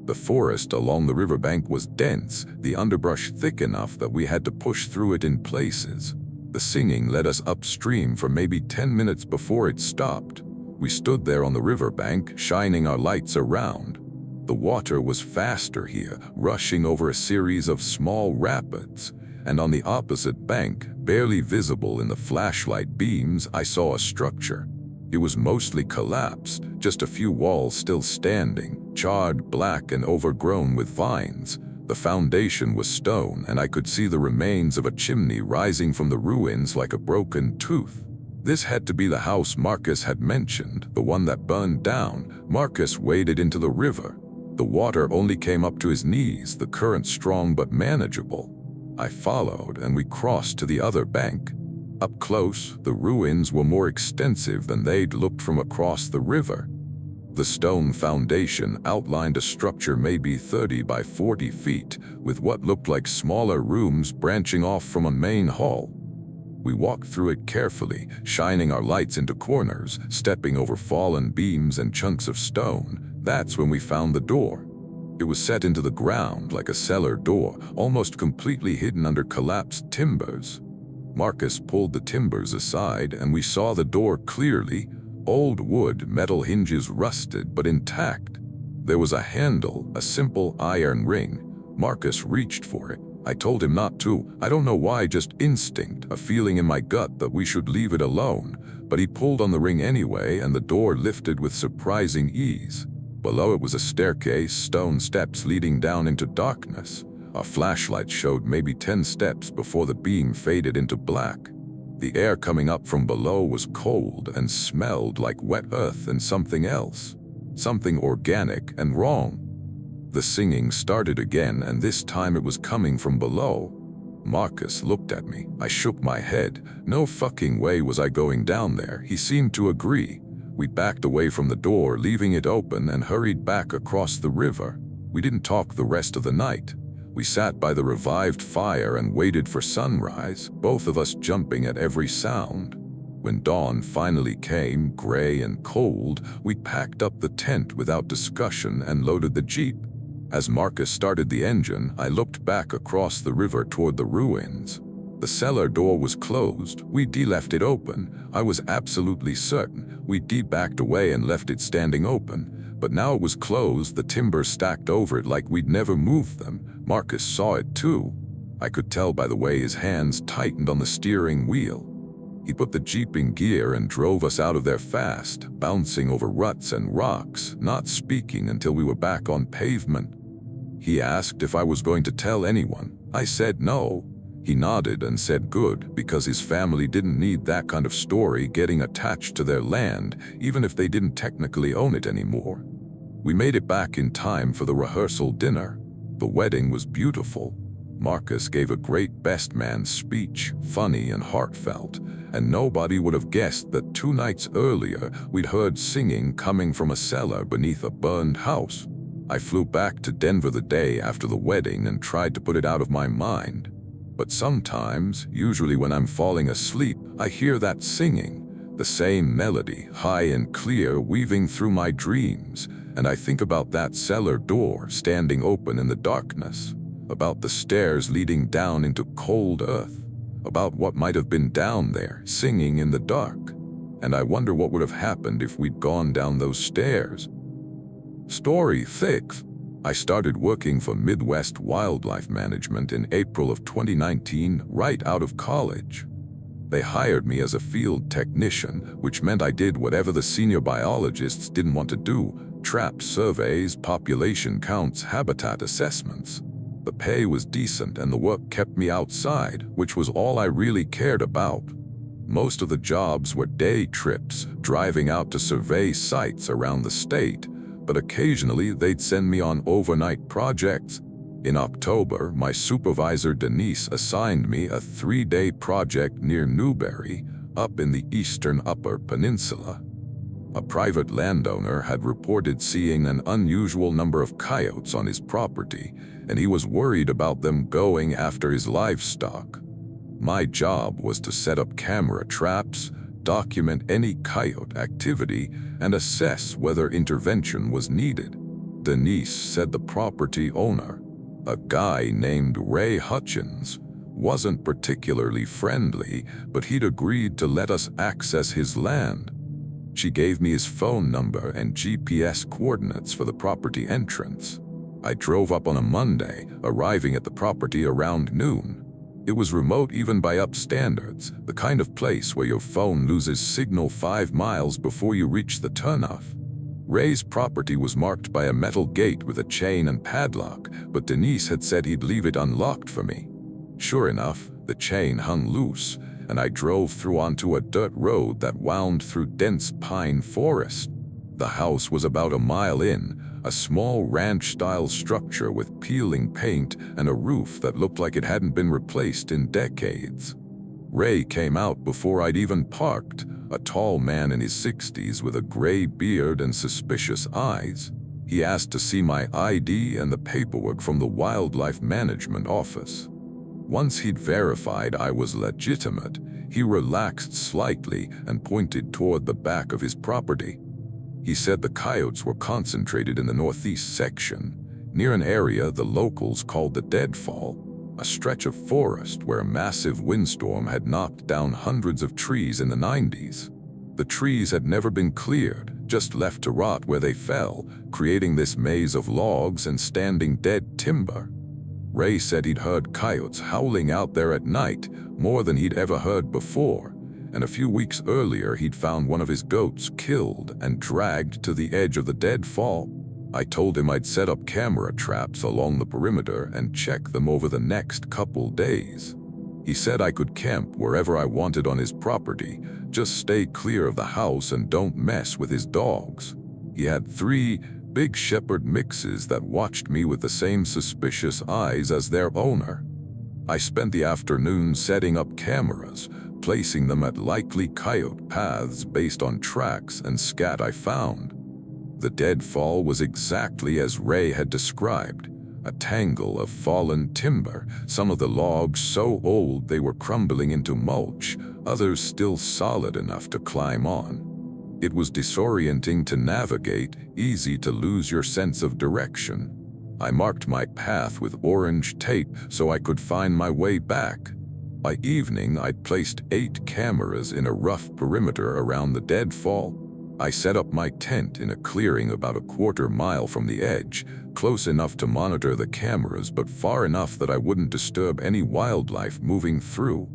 The forest along the riverbank was dense, the underbrush thick enough that we had to push through it in places. The singing led us upstream for maybe 10 minutes before it stopped. We stood there on the riverbank, shining our lights around. The water was faster here, rushing over a series of small rapids, and on the opposite bank, barely visible in the flashlight beams, I saw a structure. It was mostly collapsed, just a few walls still standing, charred, black, and overgrown with vines. The foundation was stone, and I could see the remains of a chimney rising from the ruins like a broken tooth. This had to be the house Marcus had mentioned, the one that burned down. Marcus waded into the river. The water only came up to his knees, the current strong but manageable. I followed, and we crossed to the other bank. Up close, the ruins were more extensive than they'd looked from across the river. The stone foundation outlined a structure maybe 30 by 40 feet, with what looked like smaller rooms branching off from a main hall. We walked through it carefully, shining our lights into corners, stepping over fallen beams and chunks of stone. That's when we found the door. It was set into the ground like a cellar door, almost completely hidden under collapsed timbers. Marcus pulled the timbers aside, and we saw the door clearly. Old wood, metal hinges rusted but intact. There was a handle, a simple iron ring. Marcus reached for it. I told him not to. I don't know why, just instinct, a feeling in my gut that we should leave it alone. But he pulled on the ring anyway, and the door lifted with surprising ease. Below it was a staircase, stone steps leading down into darkness. Our flashlight showed maybe 10 steps before the beam faded into black. The air coming up from below was cold and smelled like wet earth and something else. Something organic and wrong. The singing started again, and this time it was coming from below. Marcus looked at me. I shook my head. No fucking way was I going down there. He seemed to agree. We backed away from the door, leaving it open, and hurried back across the river. We didn't talk the rest of the night. We sat by the revived fire and waited for sunrise, both of us jumping at every sound. When dawn finally came, gray and cold, we packed up the tent without discussion and loaded the jeep. As Marcus started the engine, I looked back across the river toward the ruins. The cellar door was closed. We left it open. I was absolutely certain. We backed away and left it standing open. But now it was closed, the timbers stacked over it like we'd never moved them. Marcus saw it too. I could tell by the way his hands tightened on the steering wheel. He put the jeep in gear and drove us out of there fast, bouncing over ruts and rocks, not speaking until we were back on pavement. He asked if I was going to tell anyone. I said no. He nodded and said good, because his family didn't need that kind of story getting attached to their land, even if they didn't technically own it anymore. We made it back in time for the rehearsal dinner. The wedding was beautiful. Marcus gave a great best man speech, funny and heartfelt, and nobody would have guessed that 2 nights earlier we'd heard singing coming from a cellar beneath a burned house. I flew back to Denver the day after the wedding and tried to put it out of my mind. But sometimes, usually when I'm falling asleep, I hear that singing, the same melody, high and clear, weaving through my dreams, and I think about that cellar door standing open in the darkness, about the stairs leading down into cold earth, about what might have been down there, singing in the dark, and I wonder what would have happened if we'd gone down those stairs. Story 6. I started working for Midwest Wildlife Management in April of 2019, right out of college. They hired me as a field technician, which meant I did whatever the senior biologists didn't want to do: trap surveys, population counts, habitat assessments. The pay was decent and the work kept me outside, which was all I really cared about. Most of the jobs were day trips, driving out to survey sites around the state, but occasionally they'd send me on overnight projects. In October, my supervisor Denise assigned me a 3-day project near Newberry, up in the eastern Upper Peninsula. A private landowner had reported seeing an unusual number of coyotes on his property, and he was worried about them going after his livestock. My job was to set up camera traps, document any coyote activity, and assess whether intervention was needed. Denise said the property owner, a guy named Ray Hutchins, wasn't particularly friendly, but he'd agreed to let us access his land. She gave me his phone number and GPS coordinates for the property entrance. I drove up on a Monday, arriving at the property around noon. It was remote even by UP standards, the kind of place where your phone loses signal 5 miles before you reach the turnoff. Ray's property was marked by a metal gate with a chain and padlock, but Denise had said he'd leave it unlocked for me. Sure enough, the chain hung loose, and I drove through onto a dirt road that wound through dense pine forest. The house was about a mile in, a small ranch-style structure with peeling paint and a roof that looked like it hadn't been replaced in decades. Ray came out before I'd even parked, a tall man in his 60s with a gray beard and suspicious eyes. He asked to see my ID and the paperwork from the wildlife management office. Once he'd verified I was legitimate, he relaxed slightly and pointed toward the back of his property. He said the coyotes were concentrated in the northeast section, near an area the locals called the Deadfall, a stretch of forest where a massive windstorm had knocked down hundreds of trees in the 90s. The trees had never been cleared, just left to rot where they fell, creating this maze of logs and standing dead timber. Ray said he'd heard coyotes howling out there at night, more than he'd ever heard before, and a few weeks earlier he'd found one of his goats killed and dragged to the edge of the deadfall. I told him I'd set up camera traps along the perimeter and check them over the next couple days. He said I could camp wherever I wanted on his property, just stay clear of the house and don't mess with his dogs. He had 3 big shepherd mixes that watched me with the same suspicious eyes as their owner. I spent the afternoon setting up cameras, placing them at likely coyote paths based on tracks and scat I found. The deadfall was exactly as Ray had described, a tangle of fallen timber, some of the logs so old they were crumbling into mulch, others still solid enough to climb on. It was disorienting to navigate, easy to lose your sense of direction. I marked my path with orange tape so I could find my way back. By evening, I'd placed 8 cameras in a rough perimeter around the deadfall. I set up my tent in a clearing about a quarter mile from the edge, close enough to monitor the cameras but far enough that I wouldn't disturb any wildlife moving through.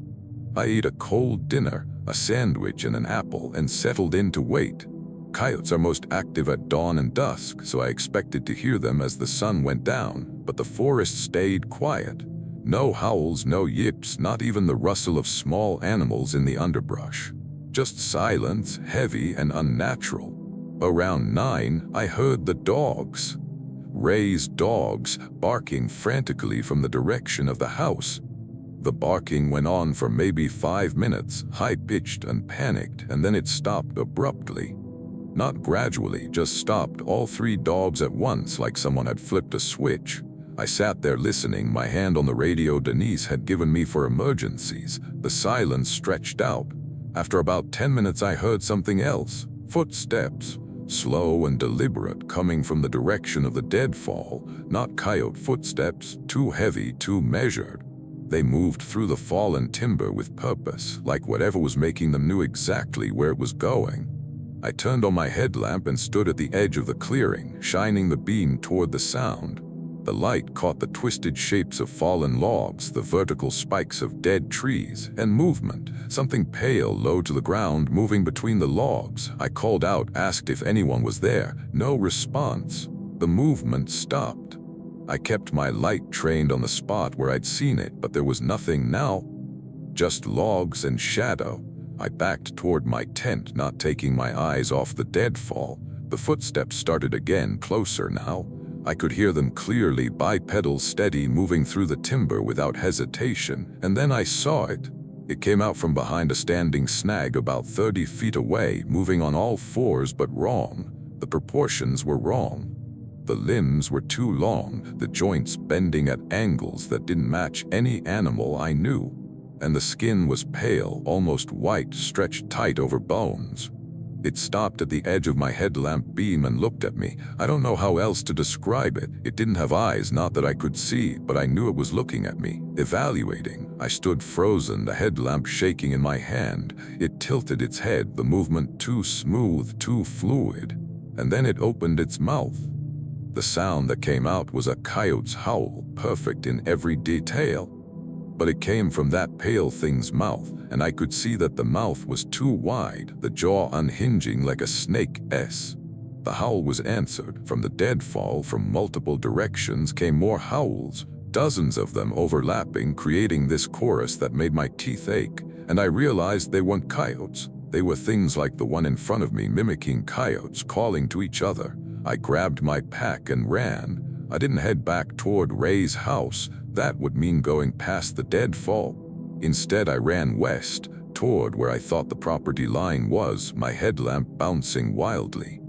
I ate a cold dinner, a sandwich and an apple, and settled in to wait. Coyotes are most active at dawn and dusk, so I expected to hear them as the sun went down, but the forest stayed quiet. No howls, no yips, not even the rustle of small animals in the underbrush. Just silence, heavy and unnatural. Around 9, I heard the dogs. Ray's dogs, barking frantically from the direction of the house. The barking went on for maybe 5 minutes, high-pitched and panicked, and then it stopped abruptly. Not gradually, just stopped, all 3 dogs at once, like someone had flipped a switch. I sat there listening, my hand on the radio Denise had given me for emergencies. The silence stretched out. After about 10 minutes I heard something else. Footsteps, slow and deliberate, coming from the direction of the deadfall. Not coyote footsteps, too heavy, too measured. They moved through the fallen timber with purpose, like whatever was making them knew exactly where it was going. I turned on my headlamp and stood at the edge of the clearing, shining the beam toward the sound. The light caught the twisted shapes of fallen logs, the vertical spikes of dead trees, and movement, something pale low to the ground moving between the logs. I called out, asked if anyone was there. No response. The movement stopped. I kept my light trained on the spot where I'd seen it, but there was nothing now. Just logs and shadow. I backed toward my tent, not taking my eyes off the deadfall. The footsteps started again, closer now. I could hear them clearly, bipedal, steady, moving through the timber without hesitation, and then I saw it. It came out from behind a standing snag about 30 feet away, moving on all 4s but wrong. The proportions were wrong. The limbs were too long, the joints bending at angles that didn't match any animal I knew. And the skin was pale, almost white, stretched tight over bones. It stopped at the edge of my headlamp beam and looked at me. I don't know how else to describe it. It didn't have eyes, not that I could see, but I knew it was looking at me, evaluating. I stood frozen, the headlamp shaking in my hand. It tilted its head, the movement too smooth, too fluid. And then it opened its mouth. The sound that came out was a coyote's howl, perfect in every detail. But it came from that pale thing's mouth, and I could see that the mouth was too wide, the jaw unhinging like a snake's. The howl was answered. From the deadfall, from multiple directions, came more howls, dozens of them overlapping, creating this chorus that made my teeth ache. And I realized they weren't coyotes. They were things like the one in front of me, mimicking coyotes, calling to each other. I grabbed my pack and ran. I didn't head back toward Ray's house. That would mean going past the deadfall. Instead, I ran west, toward where I thought the property line was, my headlamp bouncing wildly.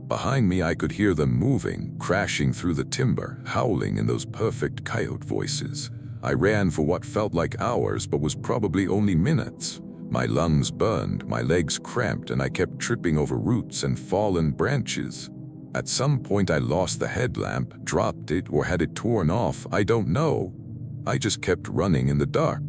Behind me, I could hear them moving, crashing through the timber, howling in those perfect coyote voices. I ran for what felt like hours, but was probably only minutes. My lungs burned, my legs cramped, and I kept tripping over roots and fallen branches. At some point, I lost the headlamp, dropped it, or had it torn off, I don't know. I just kept running in the dark.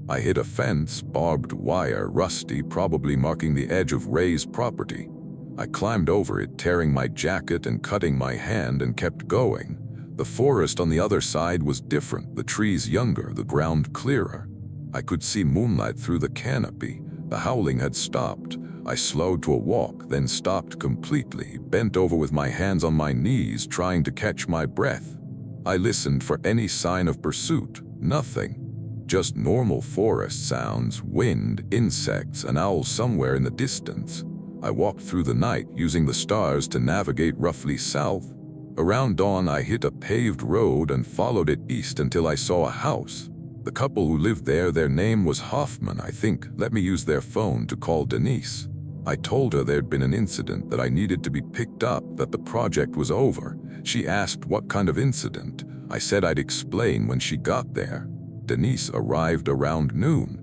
I hit a fence, barbed wire, rusty, probably marking the edge of Ray's property. I climbed over it, tearing my jacket and cutting my hand, and kept going. The forest on the other side was different, the trees younger, the ground clearer. I could see moonlight through the canopy. The howling had stopped. I slowed to a walk, then stopped completely, bent over with my hands on my knees, trying to catch my breath. I listened for any sign of pursuit. Nothing. Just normal forest sounds, wind, insects, an owl somewhere in the distance. I walked through the night, using the stars to navigate roughly south. Around dawn, I hit a paved road and followed it east until I saw a house. The couple who lived there, their name was Hoffman, I think, let me use their phone to call Denise. I told her there'd been an incident, that I needed to be picked up, that the project was over. She asked what kind of incident. I said I'd explain when she got there. Denise arrived around noon.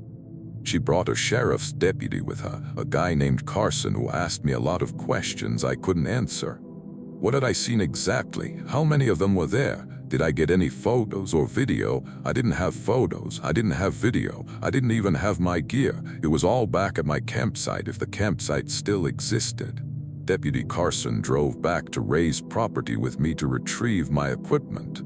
She brought a sheriff's deputy with her, a guy named Carson who asked me a lot of questions I couldn't answer. What had I seen exactly? How many of them were there? Did I get any photos or video? I didn't have photos, I didn't have video, I didn't even have my gear. It was all back at my campsite, if the campsite still existed. Deputy Carson drove back to Ray's property with me to retrieve my equipment.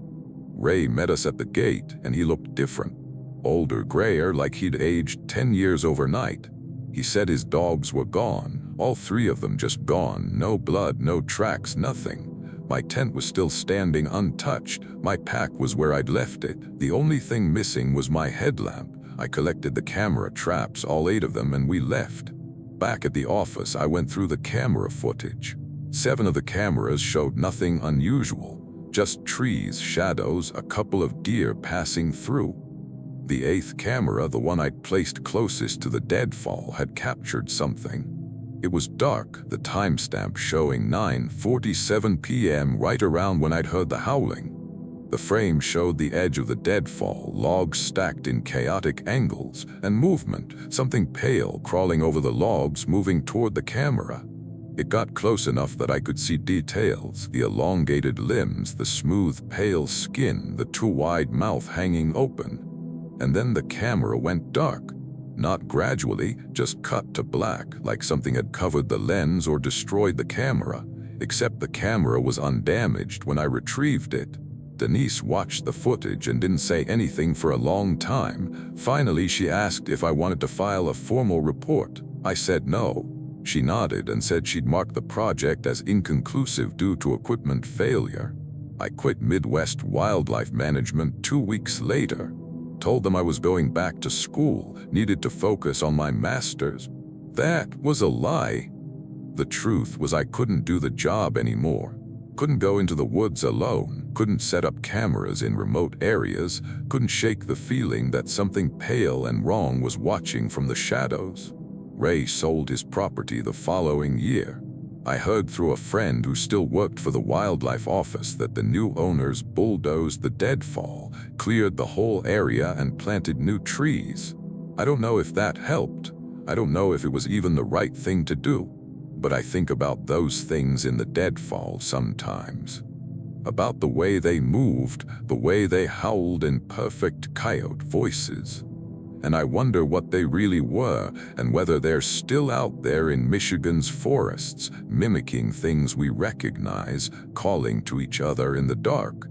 Ray met us at the gate, and he looked different. Older, grayer, like he'd aged 10 years overnight. He said his dogs were gone, all 3 of them just gone, no blood, no tracks, nothing. My tent was still standing untouched. My pack was where I'd left it. The only thing missing was my headlamp. I collected the camera traps, all 8 of them, and we left. Back at the office, I went through the camera footage. 7 of the cameras showed nothing unusual. Just trees, shadows, a couple of deer passing through. The 8th camera, the one I'd placed closest to the deadfall, had captured something. It was dark, the timestamp showing 9:47 p.m., right around when I'd heard the howling. The frame showed the edge of the deadfall, logs stacked in chaotic angles, and movement, something pale crawling over the logs, moving toward the camera. It got close enough that I could see details, the elongated limbs, the smooth, pale skin, the too wide mouth hanging open. And then the camera went dark. Not gradually, just cut to black, like something had covered the lens or destroyed the camera, except the camera was undamaged when I retrieved it. Denise watched the footage and didn't say anything for a long time. Finally, she asked if I wanted to file a formal report. I said no. She nodded and said she'd mark the project as inconclusive due to equipment failure. I quit Midwest Wildlife Management 2 weeks later. Told them I was going back to school, needed to focus on my master's. That was a lie. The truth was I couldn't do the job anymore. Couldn't go into the woods alone, couldn't set up cameras in remote areas, couldn't shake the feeling that something pale and wrong was watching from the shadows. Ray sold his property the following year. I heard through a friend who still worked for the wildlife office that the new owners bulldozed the deadfall, cleared the whole area, and planted new trees. I don't know if that helped. I don't know if it was even the right thing to do. But I think about those things in the deadfall sometimes. About the way they moved, the way they howled in perfect coyote voices. And I wonder what they really were, and whether they're still out there in Michigan's forests, mimicking things we recognize, calling to each other in the dark.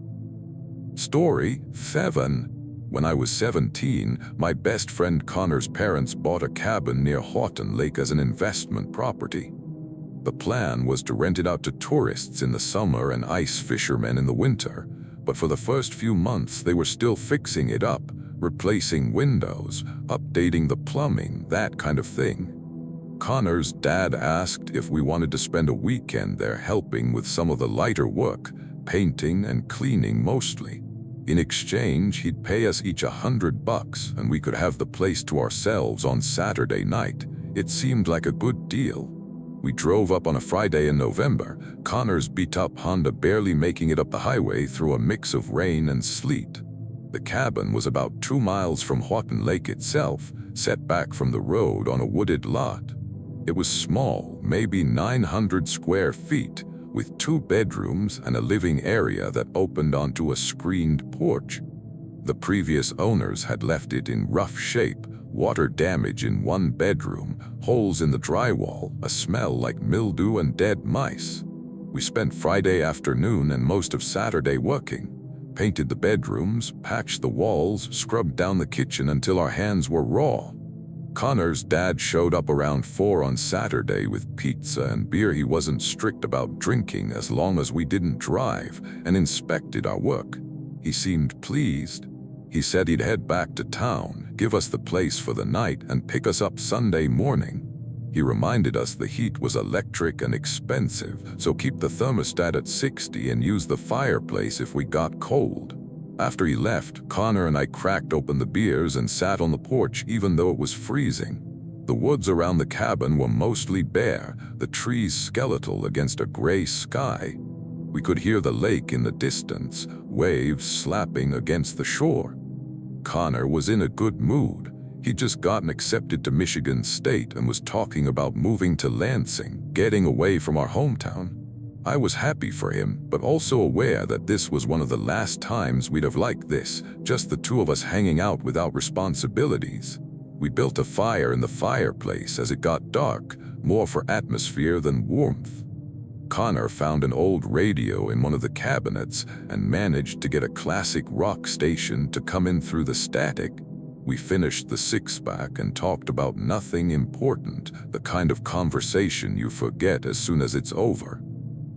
Story 7. When I was 17, my best friend Connor's parents bought a cabin near Houghton Lake as an investment property. The plan was to rent it out to tourists in the summer and ice fishermen in the winter, but for the first few months they were still fixing it up, replacing windows, updating the plumbing, that kind of thing. Connor's dad asked if we wanted to spend a weekend there helping with some of the lighter work, painting and cleaning mostly. In exchange, he'd pay us each $100 and we could have the place to ourselves on Saturday night. It seemed like a good deal. We drove up on a Friday in November, Connor's beat-up Honda barely making it up the highway through a mix of rain and sleet. The cabin was about 2 miles from Houghton Lake itself, set back from the road on a wooded lot. It was small, maybe 900 square feet, with 2 bedrooms and a living area that opened onto a screened porch. The previous owners had left it in rough shape, water damage in 1 bedroom, holes in the drywall, a smell like mildew and dead mice. We spent Friday afternoon and most of Saturday working. Painted the bedrooms, patched the walls, scrubbed down the kitchen until our hands were raw. Connor's dad showed up around 4 on Saturday with pizza and beer. He wasn't strict about drinking as long as we didn't drive, and inspected our work. He seemed pleased. He said he'd head back to town, give us the place for the night, and pick us up Sunday morning. He reminded us the heat was electric and expensive, so keep the thermostat at 60 and use the fireplace if we got cold. After he left, Connor and I cracked open the beers and sat on the porch even though it was freezing. The woods around the cabin were mostly bare, the trees skeletal against a gray sky. We could hear the lake in the distance, waves slapping against the shore. Connor was in a good mood. He'd just gotten accepted to Michigan State and was talking about moving to Lansing, getting away from our hometown. I was happy for him, but also aware that this was one of the last times we'd have liked this, just the 2 of us hanging out without responsibilities. We built a fire in the fireplace as it got dark, more for atmosphere than warmth. Connor found an old radio in one of the cabinets and managed to get a classic rock station to come in through the static. We finished the 6-pack and talked about nothing important, the kind of conversation you forget as soon as it's over.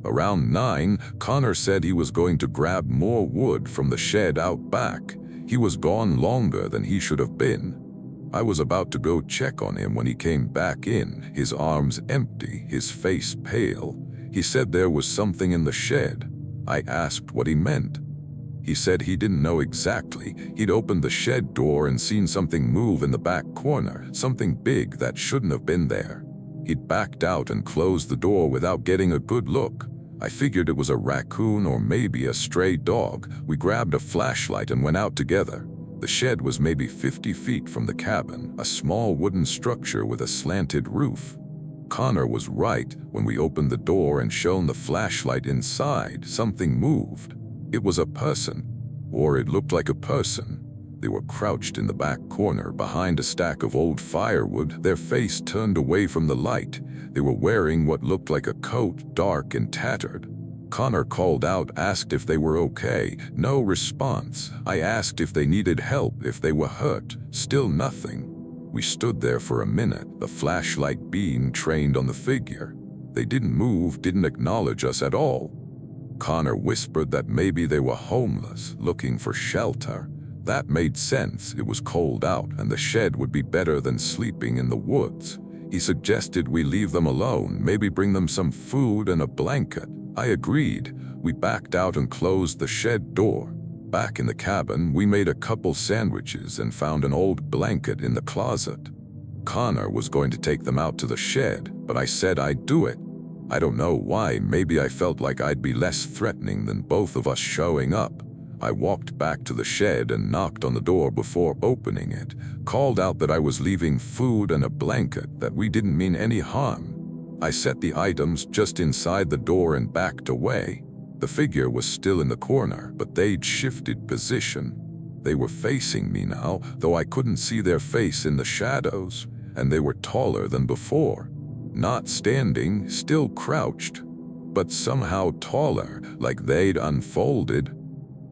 Around 9, Connor said he was going to grab more wood from the shed out back. He was gone longer than he should have been. I was about to go check on him when he came back in, his arms empty, his face pale. He said there was something in the shed. I asked what he meant. He said he didn't know exactly. He'd opened the shed door and seen something move in the back corner, something big that shouldn't have been there. He'd backed out and closed the door without getting a good look. I figured it was a raccoon or maybe a stray dog. We grabbed a flashlight and went out together. The shed was maybe 50 feet from the cabin, a small wooden structure with a slanted roof. Connor was right. When we opened the door and shone the flashlight inside, something moved. It was a person, or it looked like a person. They were crouched in the back corner behind a stack of old firewood, their face turned away from the light. They were wearing what looked like a coat, dark and tattered. Connor called out, asked if they were okay. No response. I asked if they needed help, if they were hurt. Still nothing. We stood there for a minute, the flashlight beam trained on the figure. They didn't move, didn't acknowledge us at all. Connor whispered that maybe they were homeless, looking for shelter. That made sense. It was cold out and the shed would be better than sleeping in the woods. He suggested we leave them alone, maybe bring them some food and a blanket. I agreed. We backed out and closed the shed door. Back in the cabin, we made a couple sandwiches and found an old blanket in the closet. Connor was going to take them out to the shed, but I said I'd do it. I don't know why, maybe I felt like I'd be less threatening than both of us showing up. I walked back to the shed and knocked on the door before opening it, called out that I was leaving food and a blanket, that we didn't mean any harm. I set the items just inside the door and backed away. The figure was still in the corner, but they'd shifted position. They were facing me now, though I couldn't see their face in the shadows, and they were taller than before. Not standing, still crouched, but somehow taller, like they'd unfolded.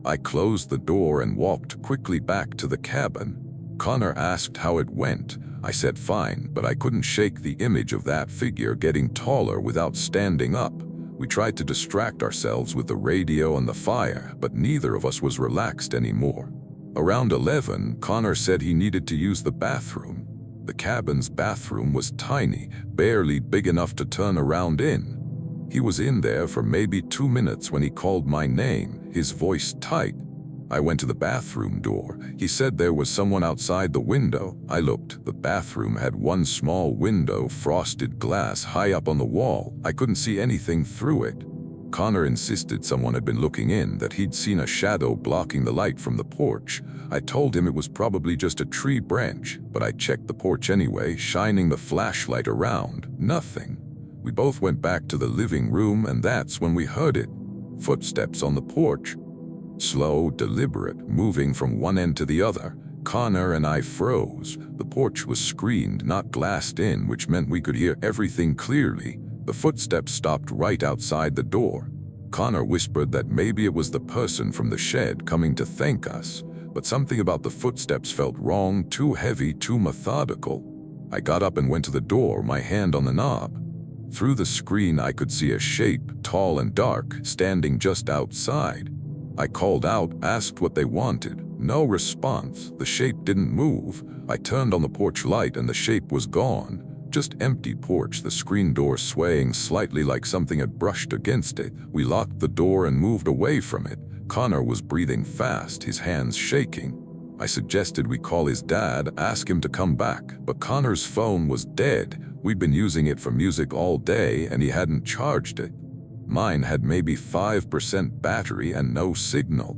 I closed the door and walked quickly back to the cabin. Connor asked how it went. I said fine, but I couldn't shake the image of that figure getting taller without standing up. We tried to distract ourselves with the radio and the fire, but neither of us was relaxed anymore. Around 11, Connor said he needed to use the bathroom. The cabin's bathroom was tiny, barely big enough to turn around in. He was in there for maybe 2 minutes when he called my name, his voice tight. I went to the bathroom door. He said there was someone outside the window. I looked. The bathroom had one small window, frosted glass high up on the wall. I couldn't see anything through it. Connor insisted someone had been looking in, that he'd seen a shadow blocking the light from the porch. I told him it was probably just a tree branch, but I checked the porch anyway, shining the flashlight around. Nothing. We both went back to the living room, and that's when we heard it. Footsteps on the porch. Slow, deliberate, moving from one end to the other. Connor and I froze. The porch was screened, not glassed in, which meant we could hear everything clearly. The footsteps stopped right outside the door. Connor whispered that maybe it was the person from the shed coming to thank us, but something about the footsteps felt wrong, too heavy, too methodical. I got up and went to the door, my hand on the knob. Through the screen I could see a shape, tall and dark, standing just outside. I called out, asked what they wanted. No response. The shape didn't move. I turned on the porch light and the shape was gone. Just empty porch, the screen door swaying slightly like something had brushed against it. We locked the door and moved away from it. Connor was breathing fast, his hands shaking. I suggested we call his dad, ask him to come back, but Connor's phone was dead. We'd been using it for music all day and he hadn't charged it. Mine had maybe 5% battery and no signal.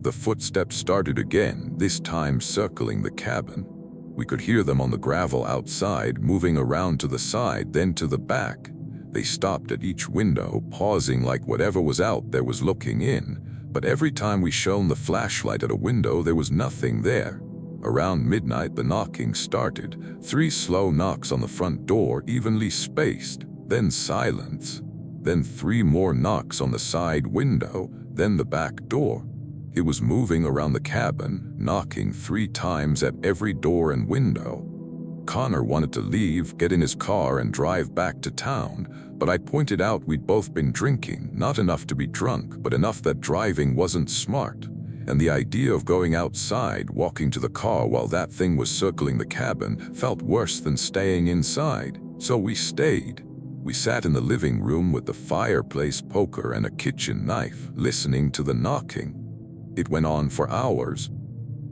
The footsteps started again, this time circling the cabin. We could hear them on the gravel outside, moving around to the side, then to the back. They stopped at each window, pausing like whatever was out there was looking in. But every time we shone the flashlight at a window, there was nothing there. Around midnight, the knocking started. 3 slow knocks on the front door, evenly spaced. Then silence. Then 3 more knocks on the side window, then the back door. It was moving around the cabin, knocking 3 times at every door and window. Connor wanted to leave, get in his car and drive back to town, but I pointed out we'd both been drinking, not enough to be drunk, but enough that driving wasn't smart. And the idea of going outside, walking to the car while that thing was circling the cabin, felt worse than staying inside. So we stayed. We sat in the living room with the fireplace poker and a kitchen knife, listening to the knocking. It went on for hours.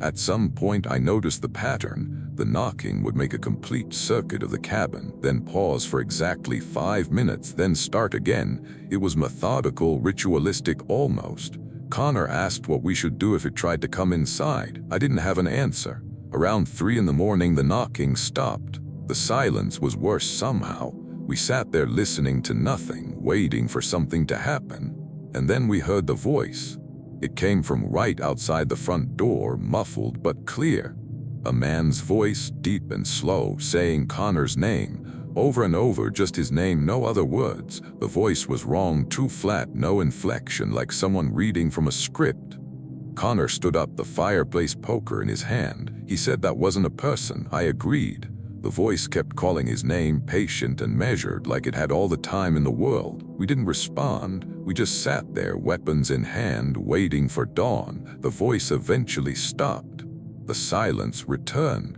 At some point I noticed the pattern. The knocking would make a complete circuit of the cabin, then pause for exactly 5 minutes, then start again. It was methodical, ritualistic almost. Connor asked what we should do if it tried to come inside. I didn't have an answer. Around 3 in the morning, the knocking stopped. The silence was worse somehow. We sat there listening to nothing, waiting for something to happen. And then we heard the voice. It came from right outside the front door, muffled but clear. A man's voice, deep and slow, saying Connor's name. Over and over, just his name, no other words. The voice was wrong, too flat, no inflection, like someone reading from a script. Connor stood up, the fireplace poker in his hand. He said that wasn't a person. I agreed. The voice kept calling his name, patient and measured, like it had all the time in the world. We didn't respond. We just sat there, weapons in hand, waiting for dawn. The voice eventually stopped. The silence returned.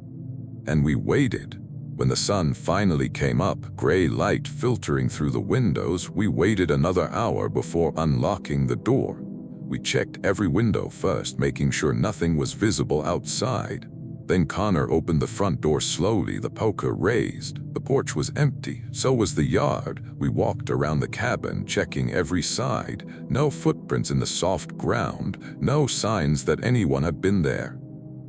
And we waited. When the sun finally came up, gray light filtering through the windows, we waited another hour before unlocking the door. We checked every window first, making sure nothing was visible outside. Then Connor opened the front door slowly, the poker raised. The porch was empty, so was the yard. We walked around the cabin, checking every side. No footprints in the soft ground, no signs that anyone had been there.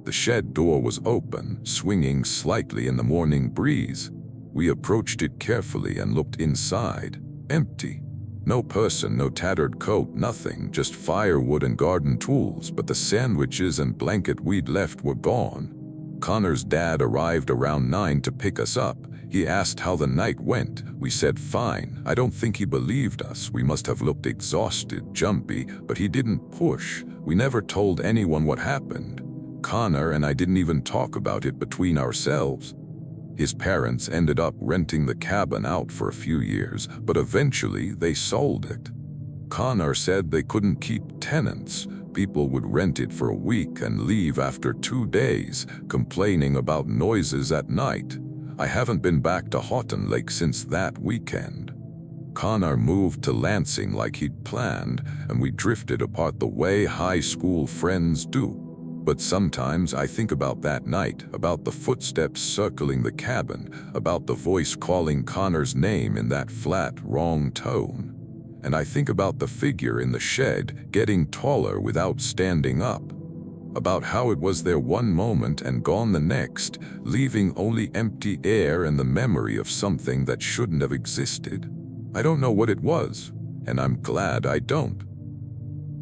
The shed door was open, swinging slightly in the morning breeze. We approached it carefully and looked inside. Empty. No person, no tattered coat, nothing, just firewood and garden tools, but the sandwiches and blanket we'd left were gone. Connor's dad arrived around 9 to pick us up. He asked how the night went. We said fine. I don't think he believed us. We must have looked exhausted, jumpy, but he didn't push. We never told anyone what happened. Connor and I didn't even talk about it between ourselves. His parents ended up renting the cabin out for a few years, but eventually they sold it. Connor said they couldn't keep tenants. People would rent it for a week and leave after 2 days, complaining about noises at night. I haven't been back to Houghton Lake since that weekend. Connor moved to Lansing like he'd planned, and we drifted apart the way high school friends do. But sometimes I think about that night, about the footsteps circling the cabin, about the voice calling Connor's name in that flat, wrong tone. And I think about the figure in the shed getting taller without standing up. About how it was there one moment and gone the next, leaving only empty air and the memory of something that shouldn't have existed. I don't know what it was, and I'm glad I don't.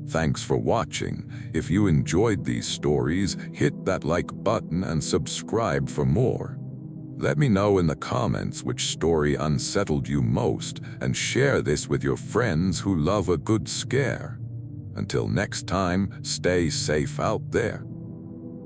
Thanks for watching. If you enjoyed these stories, hit that like button and subscribe for more. Let me know in the comments which story unsettled you most, and share this with your friends who love a good scare. Until next time, stay safe out there.